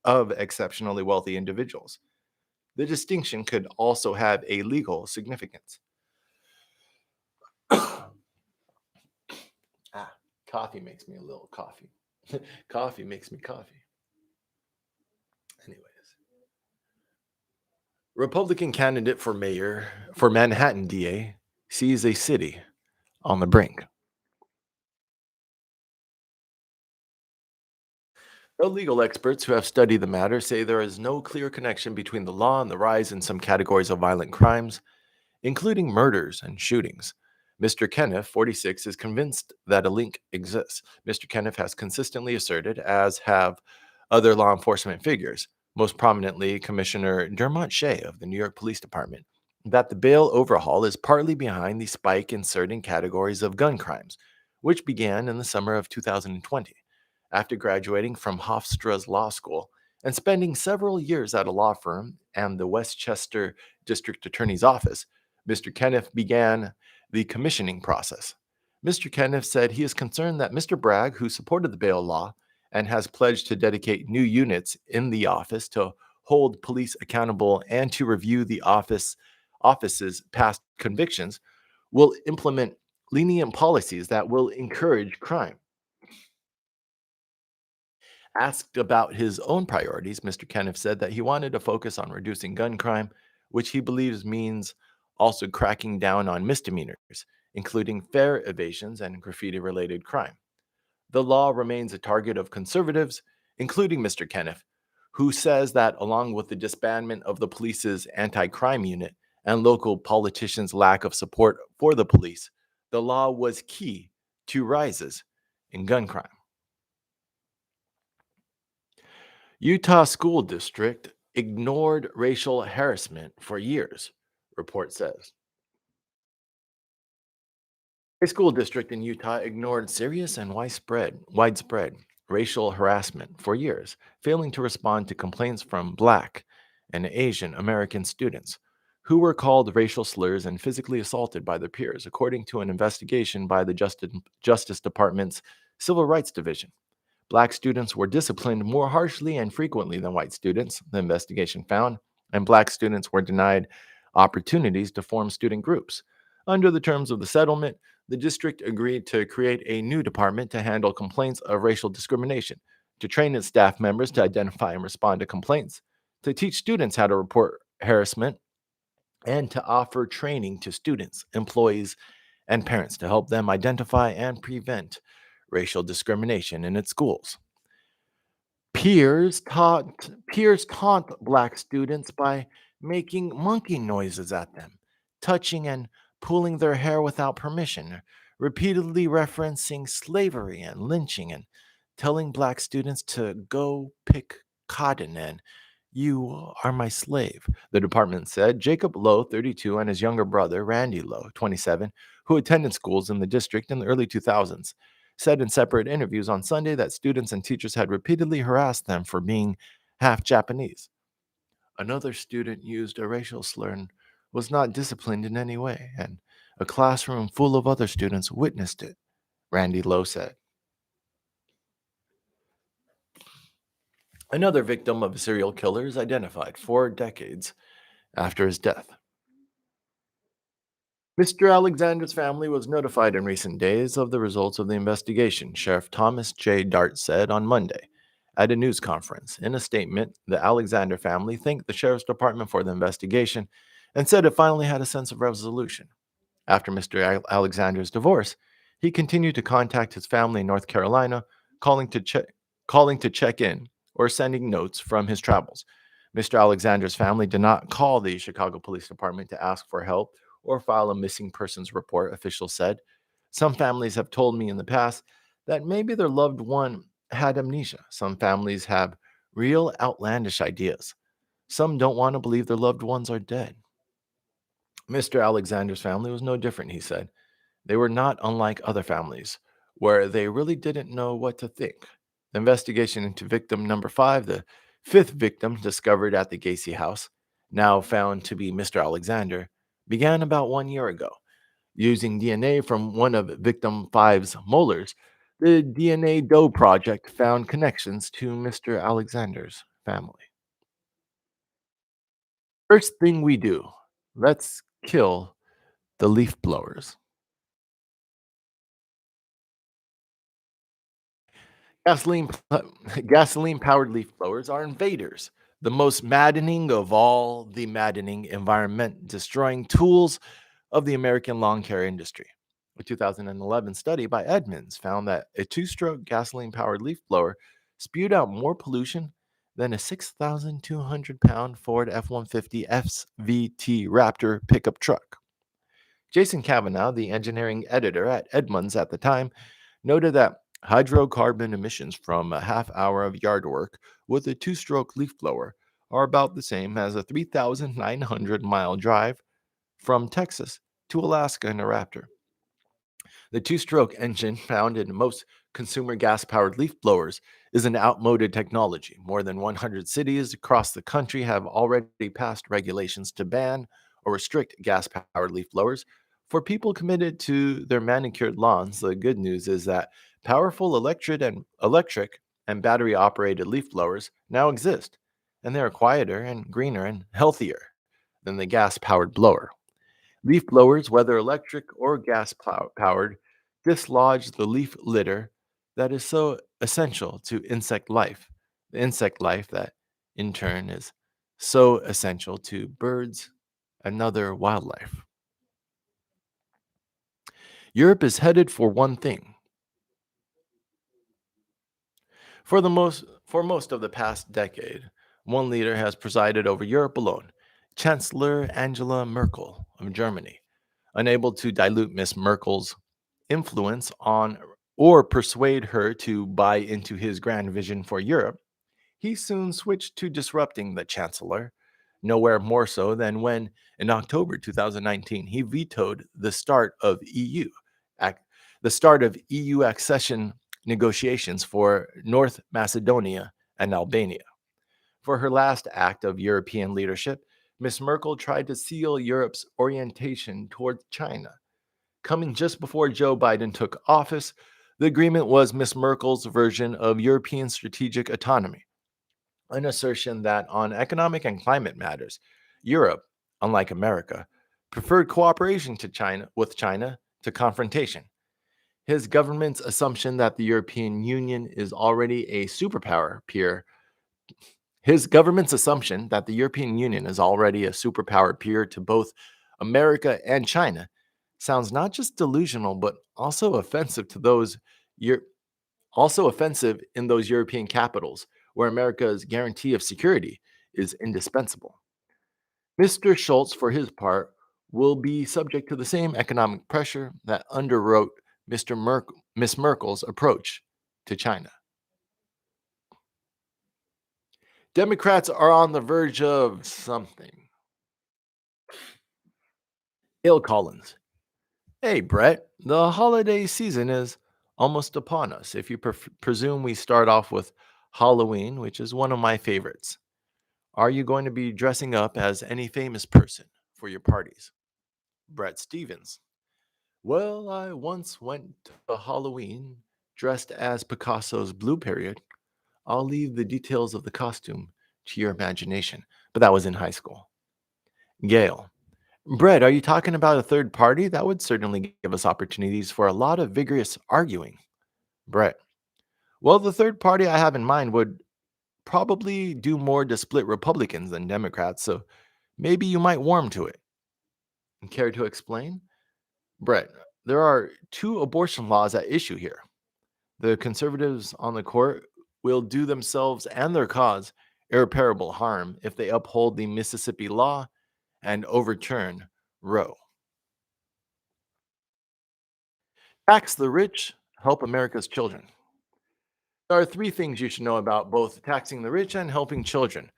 of exceptionally wealthy individuals. The distinction could also have a legal significance. ah, coffee makes me a little coffee. Coffee makes me coffee. Anyways, Republican candidate for mayor for Manhattan DA sees a city on the brink. The legal experts who have studied the matter say there is no clear connection between the law and the rise in some categories of violent crimes, including murders and shootings. Mr. Kenneth, 46, is convinced that a link exists. Mr. Kenneth has consistently asserted, as have other law enforcement figures, most prominently Commissioner Dermot Shea of the New York Police Department, that the bail overhaul is partly behind the spike in certain categories of gun crimes, which began in the summer of 2020. After graduating from Hofstra's Law School and spending several years at a law firm and the Westchester District Attorney's Office, Mr. Kenneth began the commissioning process. Mr. Kenneth said he is concerned that Mr. Bragg, who supported the bail law and has pledged to dedicate new units in the office to hold police accountable and to review the office's past convictions, will implement lenient policies that will encourage crime. Asked about his own priorities, Mr. Kenneth said that he wanted to focus on reducing gun crime, which he believes means also cracking down on misdemeanors, including fare evasions and graffiti related crime. The law remains a target of conservatives, including Mr. Kenneth, who says that along with the disbandment of the police's anti crime unit and local politicians' lack of support for the police, the law was key to rises in gun crime. Utah school district ignored racial harassment for years, report says. A school district in Utah ignored serious and widespread racial harassment for years, failing to respond to complaints from Black and Asian American students who were called racial slurs and physically assaulted by their peers, according to an investigation by the Justice Department's Civil Rights Division. Black students were disciplined more harshly and frequently than white students, the investigation found, and Black students were denied opportunities to form student groups. Under the terms of the settlement, the district agreed to create a new department to handle complaints of racial discrimination, to train its staff members to identify and respond to complaints, to teach students how to report harassment, and to offer training to students, employees, and parents to help them identify and prevent racial discrimination in its schools. Peers taunt black students by making monkey noises at them, touching and pulling their hair without permission, repeatedly referencing slavery and lynching, and telling black students to go pick cotton and "you are my slave," the department said. Jacob Lowe, 32, and his younger brother, Randy Lowe, 27, who attended schools in the district in the early 2000s, said in separate interviews on Sunday that students and teachers had repeatedly harassed them for being half Japanese. Another student used a racial slur and was not disciplined in any way, and a classroom full of other students witnessed it, Randy Lowe said. Another victim of a serial killer is identified 4 decades after his death. Mr. Alexander's family was notified in recent days of the results of the investigation, Sheriff Thomas J. Dart said on Monday at a news conference. In a statement, the Alexander family thanked the Sheriff's Department for the investigation and said it finally had a sense of resolution. After Mr. Alexander's divorce, he continued to contact his family in North Carolina, calling to check calling to check in or sending notes from his travels. Mr. Alexander's family did not call the Chicago Police Department to ask for help or file a missing persons report, officials said. Some families have told me in the past that maybe their loved one had amnesia. Some families have real outlandish ideas. Some don't want to believe their loved ones are dead. Mr. Alexander's family was no different, he said. They were not unlike other families, where they really didn't know what to think. The investigation into victim number 5, the fifth victim discovered at the Gacy house, now found to be Mr. Alexander, began about 1 year ago. Using DNA from one of victim 5's molars, the DNA Doe project found connections to Mr. Alexander's family. First thing we do, let's kill the leaf blowers. Gasoline gasoline powered leaf blowers are invaders, the most maddening of all the maddening environment destroying tools of the American lawn care industry. A 2011 study by Edmunds found that a two-stroke gasoline powered leaf blower spewed out more pollution than a 6,200-pound Ford F-150 SVT Raptor pickup truck. Jason Kavanaugh, the engineering editor at Edmunds at the time, noted that hydrocarbon emissions from a half hour of yard work with a two-stroke leaf blower are about the same as a 3,900-mile drive from Texas to Alaska in a Raptor. The two-stroke engine found in most consumer gas-powered leaf blowers is an outmoded technology. More than 100 cities across the country have already passed regulations to ban or restrict gas-powered leaf blowers. For people committed to their manicured lawns, the good news is that powerful electric and battery-operated leaf blowers now exist, and they are quieter and greener and healthier than the gas-powered blower. Leaf blowers, whether electric or gas powered, dislodge the leaf litter that is so essential to insect life. The insect life that, in turn, is so essential to birds and other wildlife. Europe is headed for one thing. For most of the past decade, one leader has presided over Europe alone, Chancellor Angela Merkel of Germany. Unable to dilute Miss Merkel's influence on or persuade her to buy into his grand vision for Europe, he soon switched to disrupting the Chancellor, nowhere more so than when, in October 2019, he vetoed ac- the start of EU accession negotiations for North Macedonia and Albania. For her last act of European leadership, Ms. Merkel tried to seal Europe's orientation toward China. Coming just before Joe Biden took office, the agreement was Ms. Merkel's version of European strategic autonomy, an assertion that on economic and climate matters, Europe, unlike America, preferred cooperation with China to confrontation. His government's assumption that the European Union is already a superpower peer His government's assumption that the European Union is already a superpower peer to both America and China sounds not just delusional but also offensive to those Eu- also offensive in those European capitals where America's guarantee of security is indispensable. Mr. Schultz, for his part, will be subject to the same economic pressure that underwrote Miss Merkel's approach to China. Democrats are on the verge of something. Hill Collins. Hey, Brett, the holiday season is almost upon us. If you presume we start off with Halloween, which is one of my favorites, are you going to be dressing up as any famous person for your parties? Brett Stevens. Well, I once went to Halloween dressed as Picasso's Blue Period. I'll leave the details of the costume to your imagination, but that was in high school. Gail. Brett, are you talking about a third party? That would certainly give us opportunities for a lot of vigorous arguing. Brett, well, the third party I have in mind would probably do more to split Republicans than Democrats, so maybe you might warm to it. Care to explain? Brett, there are two abortion laws at issue here. The conservatives on the court will do themselves and their cause irreparable harm if they uphold the Mississippi law and overturn Roe. Tax the rich, help America's children. There are three things you should know about both taxing the rich and helping children.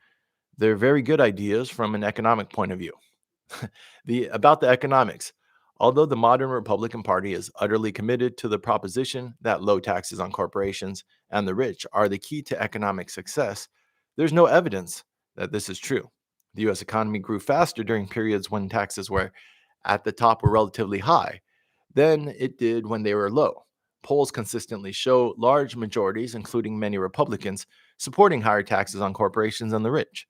They're very good ideas from an economic point of view. About the economics. Although the modern Republican Party is utterly committed to the proposition that low taxes on corporations and the rich are the key to economic success, there's no evidence that this is true. The US economy grew faster during periods when taxes were at the top were relatively high than it did when they were low. Polls consistently show large majorities, including many Republicans, supporting higher taxes on corporations and the rich.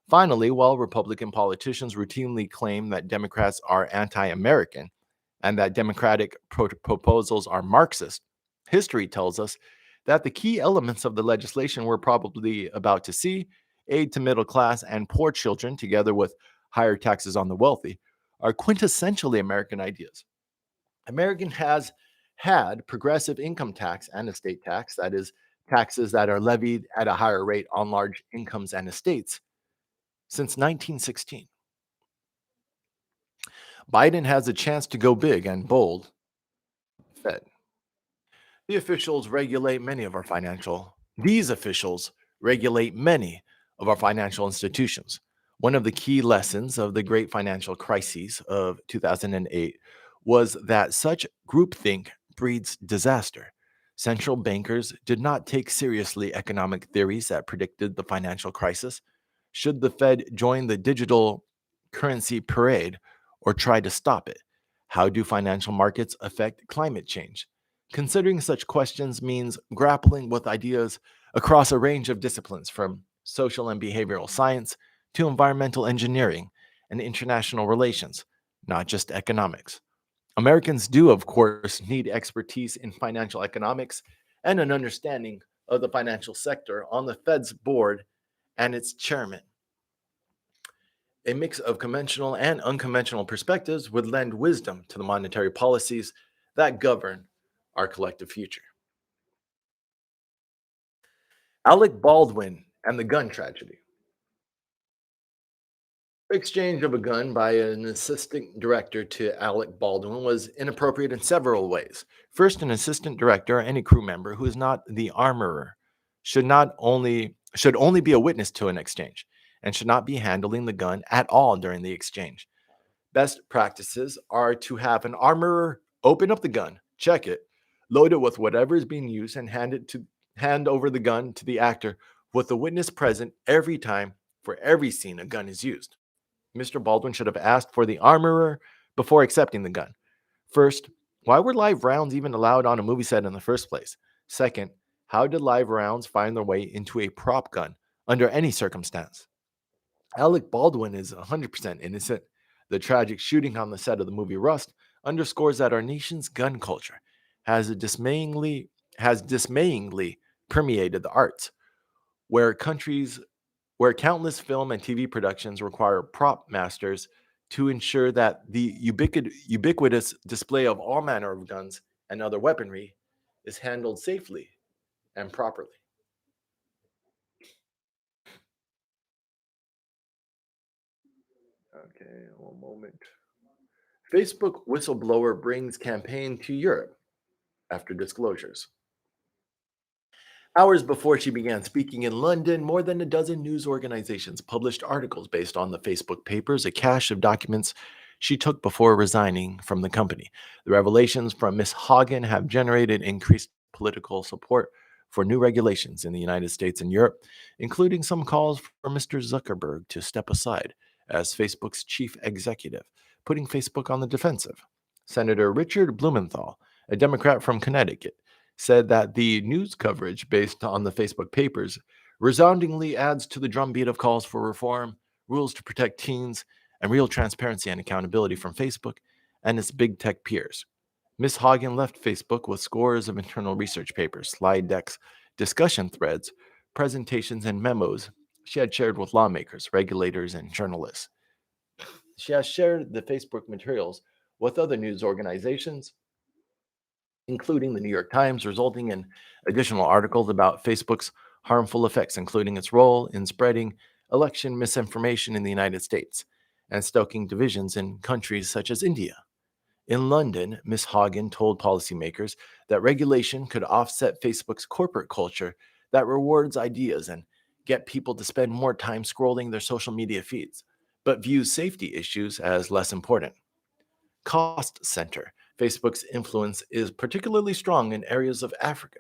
Finally, while Republican politicians routinely claim that Democrats are anti American and that Democratic proposals are Marxist, history tells us that the key elements of the legislation we're probably about to see, aid to middle class and poor children, together with higher taxes on the wealthy, are quintessentially American ideas. American has had progressive income tax and estate tax, that is, taxes that are levied at a higher rate on large incomes and estates, since 1916. Biden has a chance to go big and bold. Fed. The officials regulate many of our financial. These officials regulate many of our financial institutions. One of the key lessons of the great financial crises of 2008 was that such groupthink breeds disaster. Central bankers did not take seriously economic theories that predicted the financial crisis. Should the Fed join the digital currency parade or try to stop it? How do financial markets affect climate change? Considering such questions means grappling with ideas across a range of disciplines from social and behavioral science to environmental engineering and international relations, not just economics. Americans do, of course, need expertise in financial economics and an understanding of the financial sector on the Fed's board and its chairman. A mix of conventional and unconventional perspectives would lend wisdom to the monetary policies that govern our collective future. Alec Baldwin and the gun tragedy. Exchange of a gun by an assistant director to Alec Baldwin was inappropriate in several ways. First, an assistant director or any crew member who is not the armorer should only be a witness to an exchange and should not be handling the gun at all during the exchange. Best practices are to have an armorer open up the gun, check it, load it with whatever is being used, and hand over the gun to the actor with the witness present every time for every scene a gun is used. Mr. Baldwin should have asked for the armorer before accepting the gun. First, why were live rounds even allowed on a movie set in the first place? Second, how did live rounds find their way into a prop gun under any circumstance? Alec Baldwin is 100% innocent. The tragic shooting on the set of the movie Rust underscores that our nation's gun culture has dismayingly permeated the arts, where countries where countless film and TV productions require prop masters to ensure that the ubiquitous display of all manner of guns and other weaponry is handled safely and properly. Okay, one moment. Facebook whistleblower brings campaign to Europe after disclosures. Hours before she began speaking in London, more than a dozen news organizations published articles based on the Facebook papers, a cache of documents she took before resigning from the company. The revelations from Ms. Hagen have generated increased political support for new regulations in the United States and Europe, including some calls for Mr. Zuckerberg to step aside as Facebook's chief executive, putting Facebook on the defensive. Senator Richard Blumenthal, a Democrat from Connecticut, said that the news coverage based on the Facebook papers resoundingly adds to the drumbeat of calls for reform, rules to protect teens, and real transparency and accountability from Facebook and its big tech peers. Ms. Hagen left Facebook with scores of internal research papers, slide decks, discussion threads, presentations, and memos she had shared with lawmakers, regulators, and journalists. She has shared the Facebook materials with other news organizations, including the New York Times, resulting in additional articles about Facebook's harmful effects, including its role in spreading election misinformation in the United States and stoking divisions in countries such as India. In London, Ms. Hagen told policymakers that regulation could offset Facebook's corporate culture that rewards ideas and get people to spend more time scrolling their social media feeds, but views safety issues as less important. Cost center. Facebook's influence is particularly strong in areas of Africa,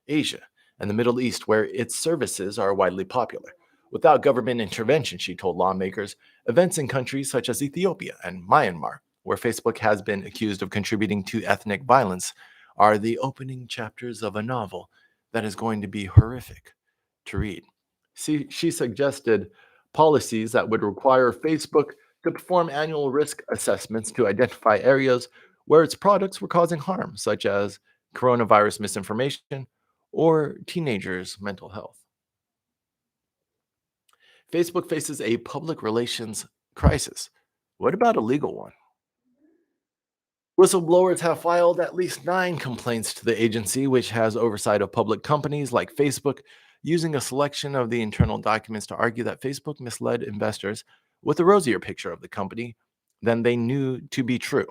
Asia, and the Middle East where its services are widely popular. Without government intervention, she told lawmakers, events in countries such as Ethiopia and Myanmar, where Facebook has been accused of contributing to ethnic violence, are the opening chapters of a novel that is going to be horrific to read. She suggested policies that would require Facebook to perform annual risk assessments to identify areas where its products were causing harm, such as coronavirus misinformation or teenagers' mental health. Facebook faces a public relations crisis. What about a legal one? Whistleblowers have filed at least 9 complaints to the agency, which has oversight of public companies like Facebook, using a selection of the internal documents to argue that Facebook misled investors with a rosier picture of the company than they knew to be true.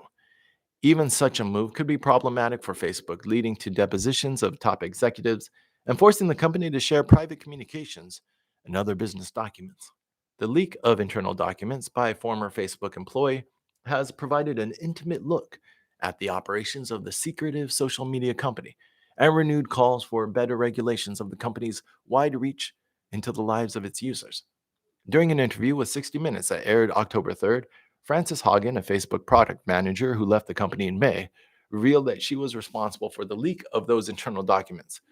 Even such a move could be problematic for Facebook, leading to depositions of top executives and forcing the company to share private communications and other business documents. The leak of internal documents by a former Facebook employee has provided an intimate look at the operations of the secretive social media company and renewed calls for better regulations of the company's wide reach into the lives of its users. During an interview with 60 Minutes that aired October 3rd, Frances Haugen, a Facebook product manager who left the company in May, revealed that she was responsible for the leak of those internal documents.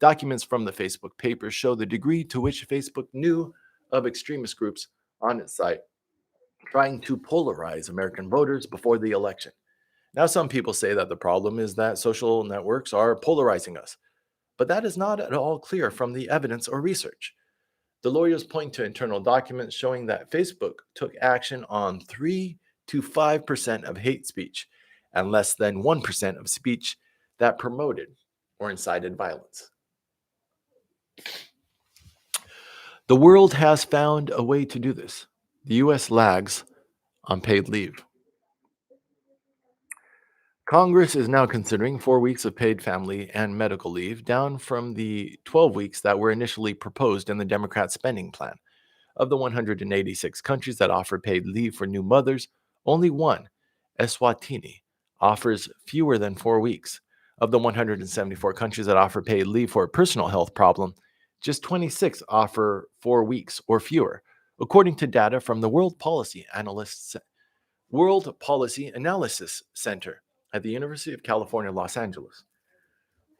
Documents from the Facebook papers show the degree to which Facebook knew of extremist groups on its site, trying to polarize American voters before the election. Now, some people say that the problem is that social networks are polarizing us, but that is not at all clear from the evidence or research. The lawyers point to internal documents showing that Facebook took action on 3 to 5% of hate speech and less than 1% of speech that promoted or incited violence. The world has found a way to do this. The US lags on paid leave. Congress is now considering 4 weeks of paid family and medical leave, down from the 12 weeks that were initially proposed in the Democrat spending plan. Of the 186 countries that offer paid leave for new mothers, only one, Eswatini, offers fewer than 4 weeks. Of the 174 countries that offer paid leave for a personal health problem, just 26 offer 4 weeks or fewer, according to data from the World Policy Analysis Center at the University of California, Los Angeles.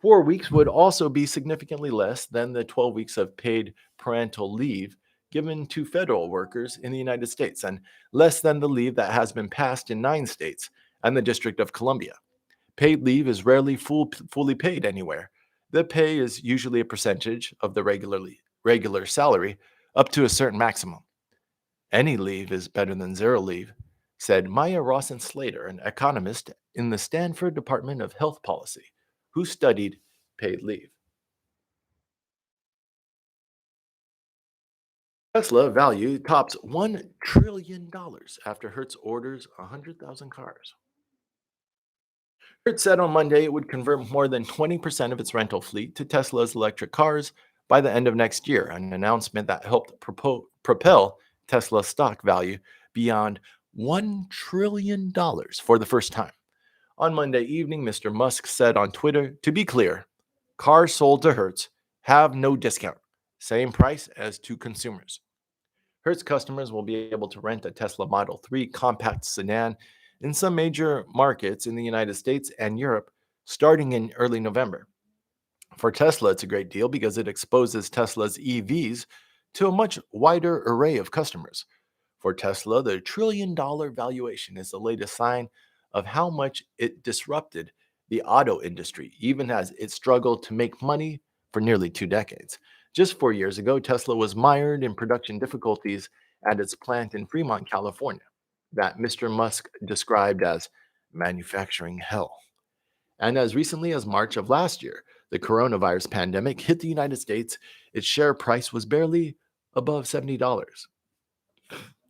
4 weeks would also be significantly less than the 12 weeks of paid parental leave given to federal workers in the United States, and less than the leave that has been passed in 9 states and the District of Columbia. Paid leave is rarely fully paid anywhere. The pay is usually a percentage of the regular salary up to a certain maximum. Any leave is better than zero leave, said Maya Rawson-Slater, an economist in the Stanford Department of Health Policy, who studied paid leave. Tesla value tops $1 trillion after Hertz orders 100,000 cars. Hertz said on Monday it would convert more than 20% of its rental fleet to Tesla's electric cars by the end of next year, an announcement that helped propel Tesla's stock value beyond $1 trillion for the first time. On Monday evening, Mr. Musk said on Twitter, to be clear, cars sold to Hertz have no discount, same price as to consumers. Hertz customers will be able to rent a Tesla Model 3 compact sedan in some major markets in the United States and Europe starting in early November. For Tesla, it's a great deal because it exposes Tesla's EVs to a much wider array of customers. For Tesla, the $1 trillion valuation is the latest sign of how much it disrupted the auto industry, even as it struggled to make money for nearly 2 decades. Just 4 years ago, Tesla was mired in production difficulties at its plant in Fremont, California, that Mr. Musk described as manufacturing hell. And as recently as March of last year, the coronavirus pandemic hit the United States. Its share price was barely above $70.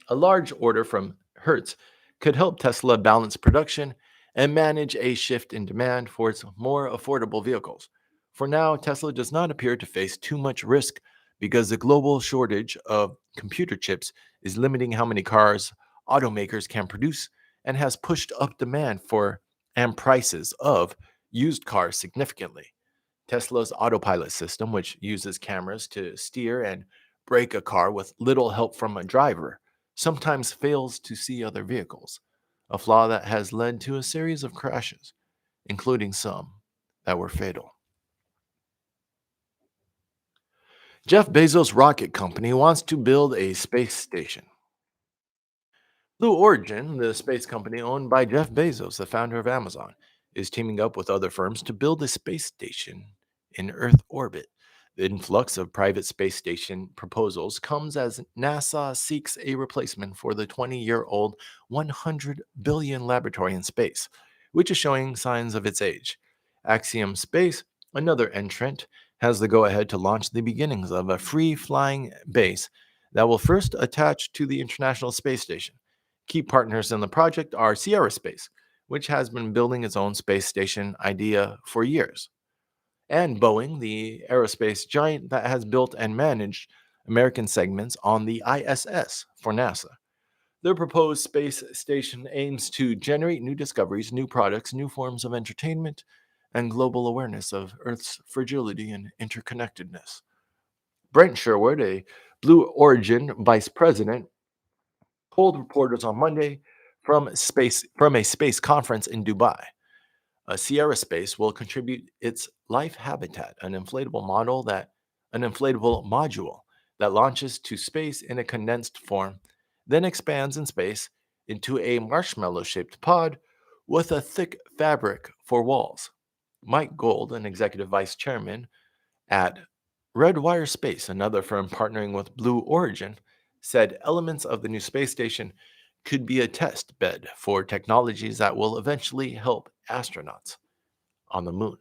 A large order from Hertz could help Tesla balance production and manage a shift in demand for its more affordable vehicles. For now, Tesla does not appear to face too much risk because the global shortage of computer chips is limiting how many cars automakers can produce and has pushed up demand for and prices of used cars significantly. Tesla's autopilot system, which uses cameras to steer and brake a car with little help from a driver, sometimes fails to see other vehicles, a flaw that has led to a series of crashes, including some that were fatal. Jeff Bezos' rocket company wants to build a space station. Blue Origin, the space company owned by Jeff Bezos, the founder of Amazon, is teaming up with other firms to build a space station in Earth orbit. The influx of private space station proposals comes as NASA seeks a replacement for the 20-year-old 100 billion laboratory in space, which is showing signs of its age. Axiom Space, another entrant, has the go-ahead to launch the beginnings of a free-flying base that will first attach to the International Space Station. Key partners in the project are Sierra Space, which has been building its own space station idea for years, and Boeing, the aerospace giant that has built and managed American segments on the ISS for NASA. Their proposed space station aims to generate new discoveries, new products, new forms of entertainment, and global awareness of Earth's fragility and interconnectedness. Brent Sherwood, a Blue Origin vice president, told reporters on Monday from a space conference in Dubai. Sierra Space will contribute its life habitat, an inflatable module that launches to space in a condensed form, then expands in space into a marshmallow-shaped pod with a thick fabric for walls. Mike Gold, an executive vice chairman at Redwire Space, another firm partnering with Blue Origin, said elements of the new space station could be a test bed for technologies that will eventually help astronauts on the moon.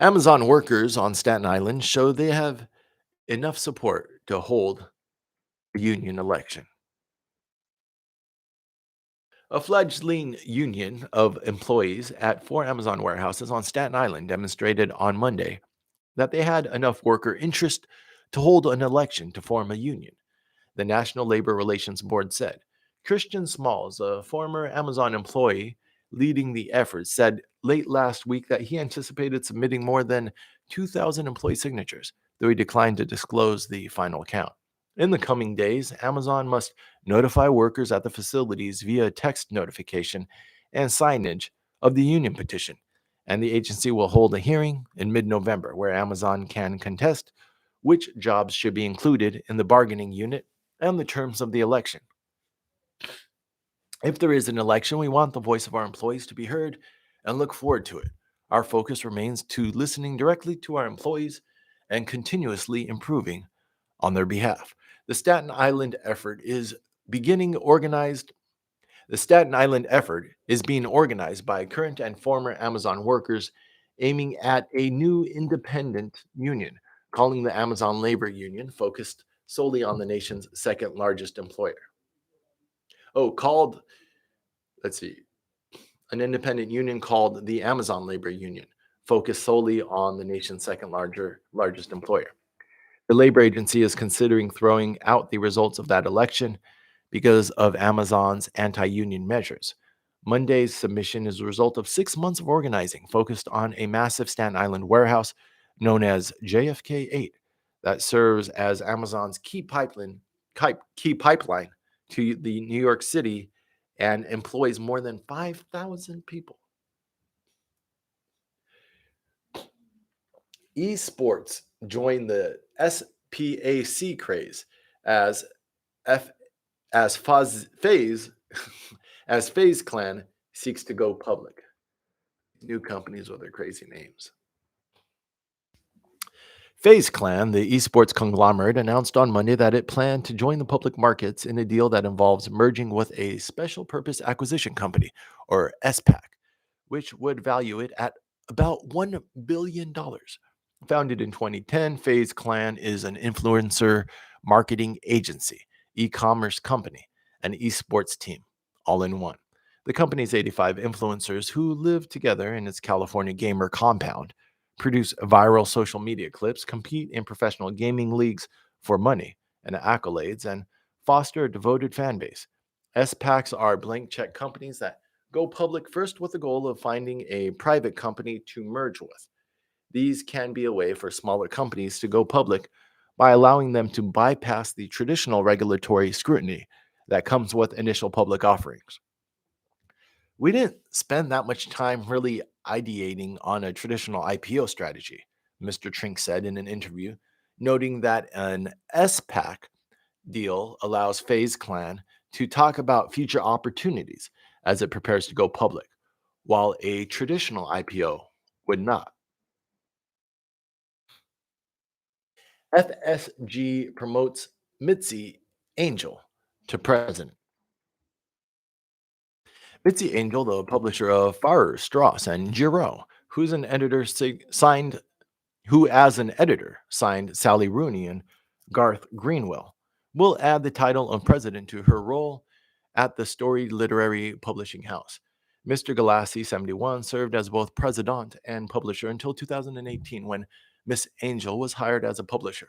Amazon workers on Staten Island show they have enough support to hold a union election. A fledgling union of employees at 4 Amazon warehouses on Staten Island demonstrated on Monday that they had enough worker interest to hold an election to form a union, the National Labor Relations Board said. Christian Smalls, a former Amazon employee leading the effort, said late last week that he anticipated submitting more than 2,000 employee signatures, though he declined to disclose the final count. In the coming days, Amazon must notify workers at the facilities via text notification and signage of the union petition, and the agency will hold a hearing in mid-November where Amazon can contest which jobs should be included in the bargaining unit and the terms of the election. If there is an election, we want the voice of our employees to be heard and look forward to it. Our focus remains to listening directly to our employees and continuously improving on their behalf. The Staten Island effort is being organized by current and former Amazon workers aiming at a new independent union, calling the Amazon Labor Union, focused solely on the nation's second largest employer. Called, let's see, an independent union called the Amazon Labor Union, focused solely on the nation's second largest employer. The labor agency is considering throwing out the results of that election because of Amazon's anti-union measures. Monday's submission is a result of 6 months of organizing focused on a massive Staten Island warehouse known as JFK 8 that serves as Amazon's key pipeline to the New York City and employs more than 5,000 people. Esports joined the SPAC craze as F as Phase as Phase Clan seeks to go public. New companies with their crazy names. FaZe Clan, the esports conglomerate, announced on Monday that it planned to join the public markets in a deal that involves merging with a special purpose acquisition company, or SPAC, which would value it at about $1 billion. Founded in 2010, FaZe Clan is an influencer marketing agency, e commerce company, and esports team, all in one. The company's 85 influencers who live together in its California gamer compound produce viral social media clips, compete in professional gaming leagues for money and accolades, and foster a devoted fan base. SPACs are blank check companies that go public first with the goal of finding a private company to merge with. These can be a way for smaller companies to go public by allowing them to bypass the traditional regulatory scrutiny that comes with initial public offerings. We didn't spend that much time really ideating on a traditional IPO strategy, Mr. Trink said in an interview, noting that an SPAC deal allows FaZe Clan to talk about future opportunities as it prepares to go public, while a traditional IPO would not. FSG promotes Mitzi Angel to president. Mitzi Angel, the publisher of Farrer, Strauss, and Giraud, who as an editor signed Sally Rooney and Garth Greenwell, will add the title of president to her role at the storied literary publishing house. Mr. Galassi, 71, served as both president and publisher until 2018 when Miss Angel was hired as a publisher.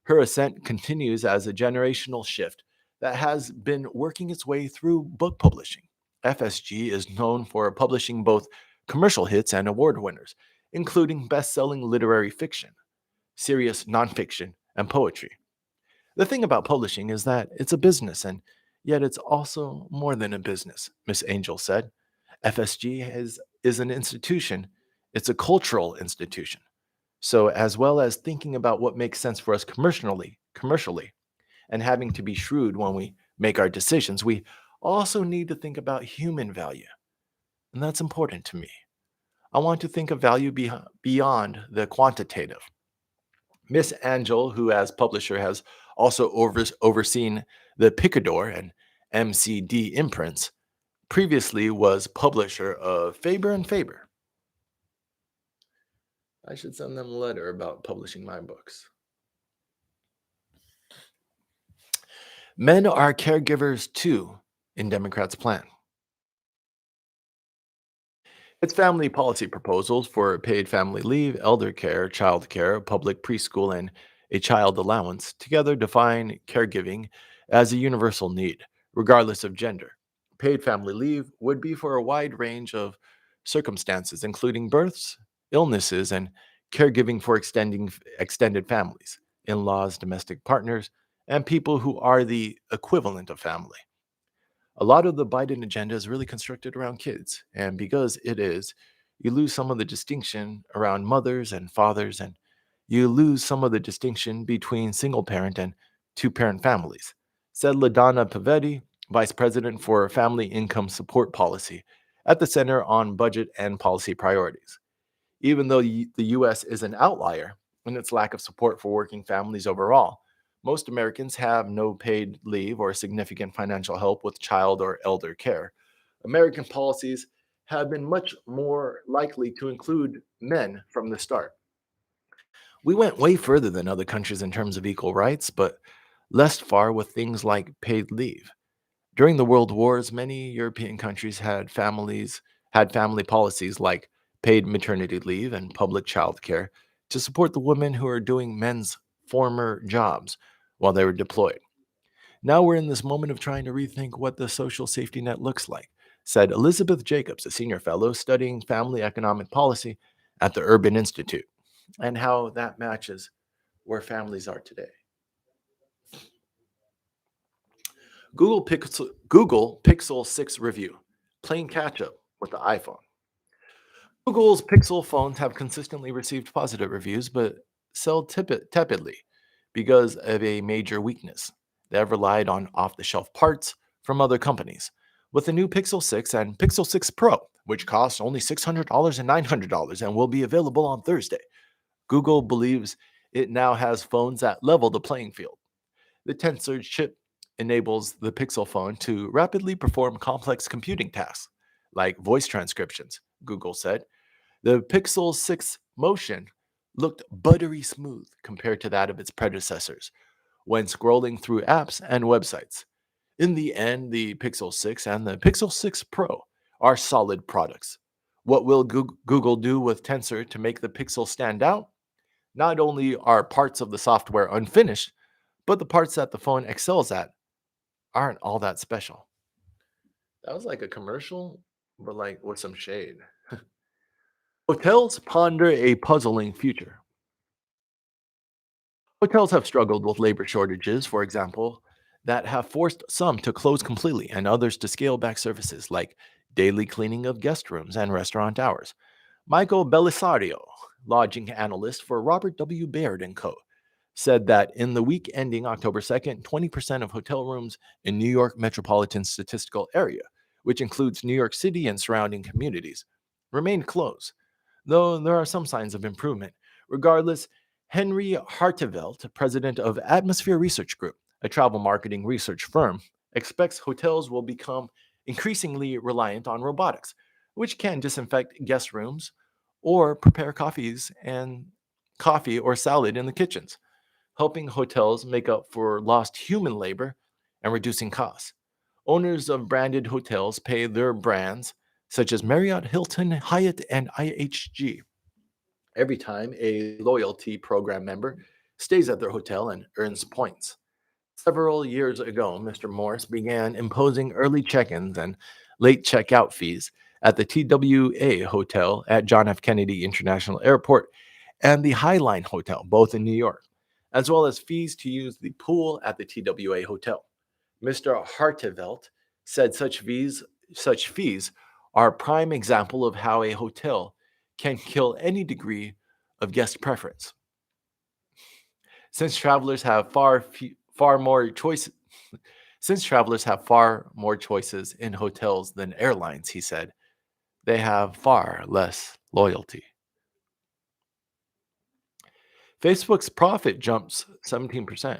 Her ascent continues as a generational shift that has been working its way through book publishing. FSG is known for publishing both commercial hits and award winners, including best selling literary fiction, serious nonfiction, and poetry. The thing about publishing is that it's a business, and yet it's also more than a business, Miss Angel said. FSG is an institution, it's a cultural institution. So, as well as thinking about what makes sense for us commercially, and having to be shrewd when we make our decisions, we also need to think about human value. And that's important to me. I want to think of value beyond the quantitative. Miss Angel, who as publisher has also overseen the Picador and MCD imprints, previously was publisher of Faber and Faber. I should send them a letter about publishing my books. Men are caregivers too in Democrats' plan. Its family policy proposals for paid family leave, elder care, child care, public preschool, and a child allowance together define caregiving as a universal need, regardless of gender. Paid family leave would be for a wide range of circumstances, including births, illnesses, and caregiving for extended families, in laws, domestic partners, and people who are the equivalent of family. A lot of the Biden agenda is really constructed around kids. And because it is, you lose some of the distinction around mothers and fathers, and you lose some of the distinction between single parent and two parent families, said LaDonna Pavetti, Vice President for Family Income Support Policy at the Center on Budget and Policy Priorities. Even though the U.S. is an outlier in its lack of support for working families overall, most Americans have no paid leave or significant financial help with child or elder care. American policies have been much more likely to include men from the start. We went way further than other countries in terms of equal rights, but less far with things like paid leave. During the World Wars, many European countries had family policies like paid maternity leave and public child care to support the women who are doing men's former jobs while they were deployed. Now we're in this moment of trying to rethink what the social safety net looks like, said Elizabeth Jacobs, a senior fellow studying family economic policy at the Urban Institute, and how that matches where families are today. Google Pixel 6 review, playing catch up with the iPhone. Google's Pixel phones have consistently received positive reviews, but sell tepidly because of a major weakness. They have relied on off the shelf parts from other companies. With the new Pixel 6 and Pixel 6 Pro, which cost only $600 and $900 and will be available on Thursday, Google believes it now has phones that level the playing field. The Tensor chip enables the Pixel phone to rapidly perform complex computing tasks, like voice transcriptions, Google said. The Pixel 6 Motion looked buttery smooth compared to that of its predecessors when scrolling through apps and websites. In the end, the Pixel 6 and the Pixel 6 Pro are solid products. What will Google do with Tensor to make the Pixel stand out? Not only are parts of the software unfinished, but the parts that the phone excels at aren't all that special. That was like a commercial, but like with some shade. Hotels ponder a puzzling future. Hotels have struggled with labor shortages, for example, that have forced some to close completely and others to scale back services like daily cleaning of guest rooms and restaurant hours. Michael Belisario, lodging analyst for Robert W. Baird & Co., said that in the week ending October 2nd, 20% of hotel rooms in New York metropolitan statistical area, which includes New York City and surrounding communities, remained closed, though there are some signs of improvement. Regardless, Henry Hartevelt, president of Atmosphere Research Group, a travel marketing research firm, expects hotels will become increasingly reliant on robotics, which can disinfect guest rooms or prepare coffee or salad in the kitchens, helping hotels make up for lost human labor and reducing costs. Owners of branded hotels pay their brands, such as Marriott, Hilton, Hyatt, and IHG, every time a loyalty program member stays at their hotel and earns points. Several years ago, Mr. Morris began imposing early check ins and late checkout fees at the TWA Hotel at John F. Kennedy International Airport and the Highline Hotel, both in New York, as well as fees to use the pool at the TWA Hotel. Mr. Hartevelt said such fees are a prime example of how a hotel can kill any degree of guest preference. Since travelers have far more choice since travelers have far more choices in hotels than airlines, he said, they have far less loyalty. Facebook's profit jumps 17%.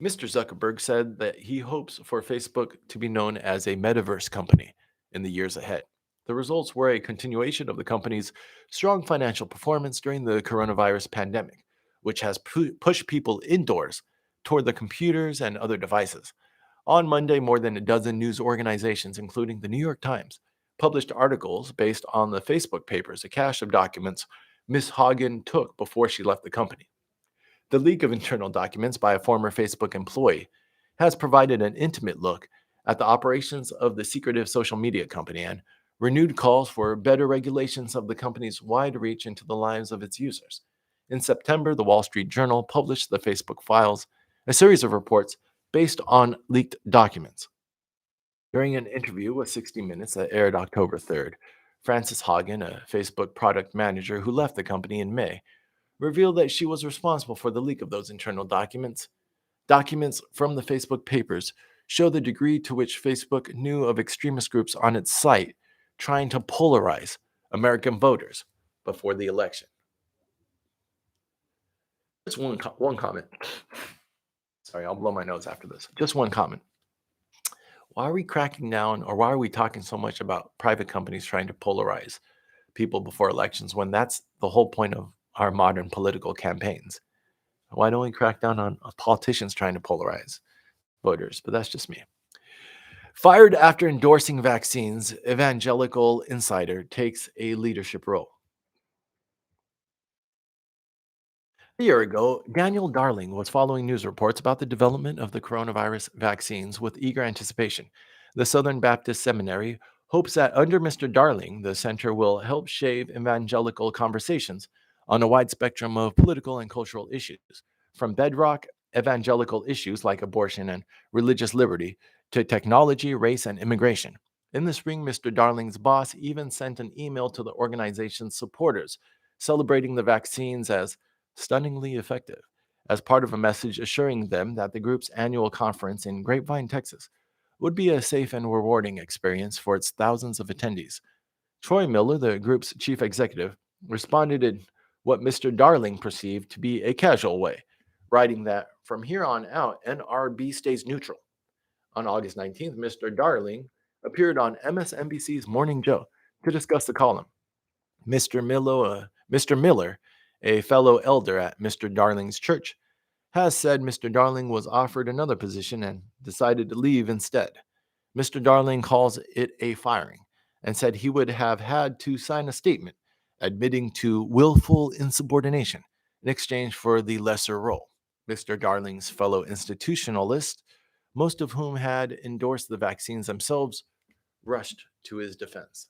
Mr. Zuckerberg said that he hopes for Facebook to be known as a metaverse company in the years ahead. The results were a continuation of the company's strong financial performance during the coronavirus pandemic, which has pushed people indoors toward the computers and other devices. On Monday, more than a dozen news organizations, including the New York Times, published articles based on the Facebook papers, a cache of documents Ms. Hagen took before she left the company. The leak of internal documents by a former Facebook employee has provided an intimate look at the operations of the secretive social media company and renewed calls for better regulations of the company's wide reach into the lives of its users. In September, the Wall Street Journal published the Facebook Files, a series of reports based on leaked documents. During an interview with 60 Minutes that aired October 3rd, Frances Hagen, a Facebook product manager who left the company in May, revealed that she was responsible for the leak of those internal documents. Documents from the Facebook papers show the degree to which Facebook knew of extremist groups on its site trying to polarize American voters before the election. Just one comment. Sorry, I'll blow my nose after this. Just one comment. Why are we cracking down, or why are we talking so much about private companies trying to polarize people before elections when that's the whole point of our modern political campaigns? Why don't we crack down on politicians trying to polarize voters? But that's just me. Fired after endorsing vaccines, evangelical insider takes a leadership role. A year ago, Daniel Darling was following news reports about the development of the coronavirus vaccines with eager anticipation. The Southern Baptist Seminary hopes that under Mr. Darling, the center will help shape evangelical conversations on a wide spectrum of political and cultural issues, from bedrock evangelical issues like abortion and religious liberty to technology, race, and immigration. In the spring, Mr. Darling's boss even sent an email to the organization's supporters celebrating the vaccines as stunningly effective. as part of a message assuring them that the group's annual conference in Grapevine, Texas, would be a safe and rewarding experience for its thousands of attendees. Troy Miller, the group's chief executive, responded in what Mr. Darling perceived to be a casual way, writing that from here on out, NRB stays neutral. On August 19th, Mr. Darling appeared on MSNBC's Morning Joe to discuss the column. Mr. Miller, a fellow elder at Mr. Darling's church, has said Mr. Darling was offered another position and decided to leave instead. Mr. Darling calls it a firing and said he would have had to sign a statement admitting to willful insubordination in exchange for the lesser role. Mr. Darling's fellow institutionalists, most of whom had endorsed the vaccines themselves, rushed to his defense.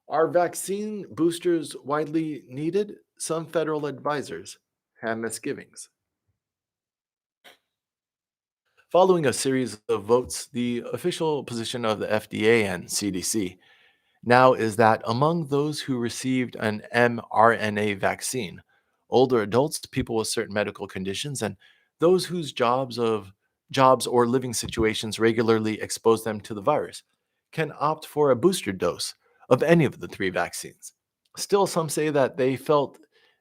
Are vaccine boosters widely needed? Some federal advisors have misgivings. Following a series of votes, the official position of the FDA and CDC now is that among those who received an mRNA vaccine, older adults, people with certain medical conditions, and those whose jobs or living situations regularly expose them to the virus, can opt for a booster dose of any of the three vaccines. Still, some say that they felt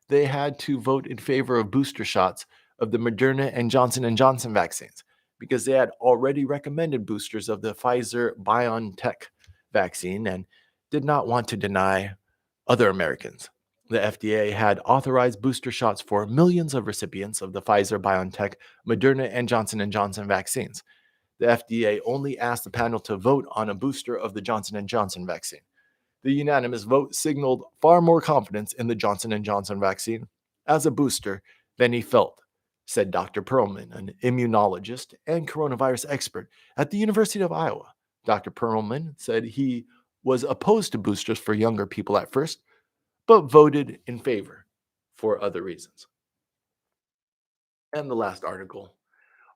they had to vote in favor of booster shots of the Moderna and Johnson & Johnson vaccines because they had already recommended boosters of the Pfizer-BioNTech vaccine and did not want to deny other Americans. The FDA had authorized booster shots for millions of recipients of the Pfizer-BioNTech, Moderna, and Johnson & Johnson vaccines. The FDA only asked the panel to vote on a booster of the Johnson & Johnson vaccine. The unanimous vote signaled far more confidence in the Johnson & Johnson vaccine as a booster than he felt, said Dr. Perlman, an immunologist and coronavirus expert at the University of Iowa. Dr. Perlman said he was opposed to boosters for younger people at first, but voted in favor for other reasons. And the last article.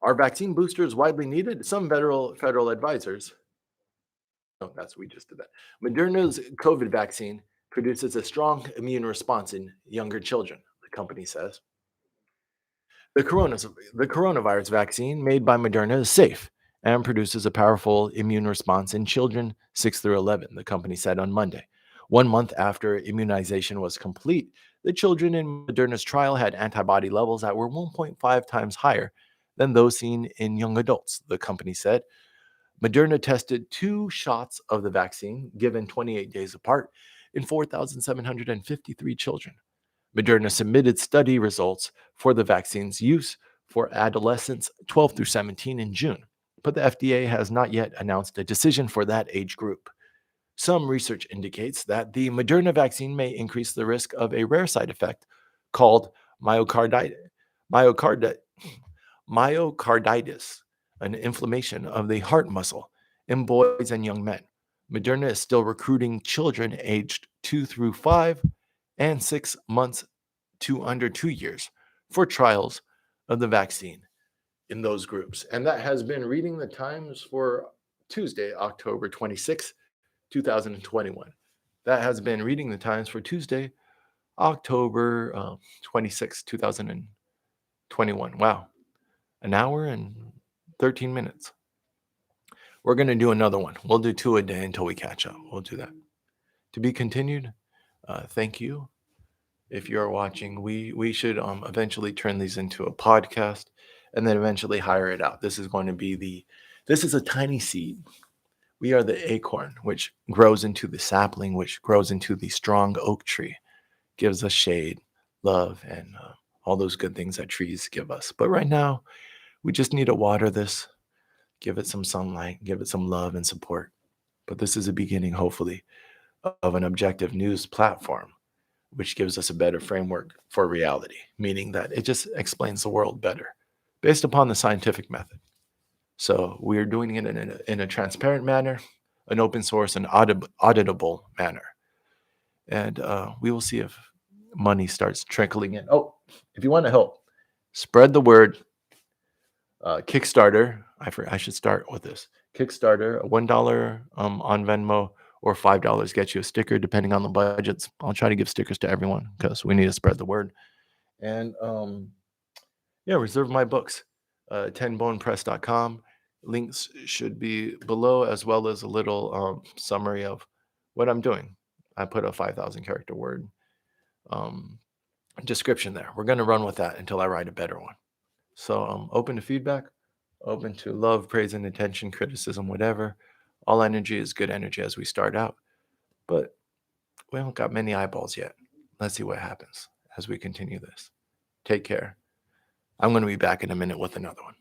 Are vaccine boosters widely needed? Some federal advisors. No, we just did that. Moderna's COVID vaccine produces a strong immune response in younger children, the company says. The coronavirus vaccine made by Moderna is safe and produces a powerful immune response in children 6 through 11, the company said on Monday. 1 month after immunization was complete, the children in Moderna's trial had antibody levels that were 1.5 times higher than those seen in young adults, the company said. Moderna tested 2 shots of the vaccine, given 28 days apart, in 4,753 children. Moderna submitted study results for the vaccine's use for adolescents 12 through 17 in June, but the FDA has not yet announced a decision for that age group. Some research indicates that the Moderna vaccine may increase the risk of a rare side effect called myocarditis, an inflammation of the heart muscle in boys and young men. Moderna is still recruiting children aged 2 through 5 and 6 months to under 2 years for trials of the vaccine in those groups. And that has been Reading the Times for Tuesday, October 26, 2021. That has been Reading the Times for Tuesday, October 26, 2021. Wow. An hour and 13 minutes. We're going to do another one. We'll do 2 a day until we catch up. We'll do that. To be continued. Thank you. If you're watching, we should eventually turn these into a podcast and then eventually hire it out. This is a tiny seed. We are the acorn, which grows into the sapling, which grows into the strong oak tree, gives us shade, love, and all those good things that trees give us. But right now, we just need to water this, give it some sunlight, give it some love and support. But this is a beginning, hopefully, of an objective news platform, which gives us a better framework for reality, meaning that it just explains the world better based upon the scientific method. So we're doing it in a transparent manner, an open source and auditable manner. And we will see if money starts trickling in. Oh, if you want to help, spread the word. Kickstarter, I should start with this. Kickstarter, $1 on Venmo or $5 gets you a sticker, depending on the budgets. I'll try to give stickers to everyone because we need to spread the word. And yeah, reserve my books. 10bonepress.com. Links should be below, as well as a little summary of what I'm doing. I put a 5,000 character word description there. We're going to run with that until I write a better one. So open to feedback, open to love, praise, and attention, criticism, whatever. All energy is good energy as we start out. But we haven't got many eyeballs yet. Let's see what happens as we continue this. Take care. I'm going to be back in a minute with another one.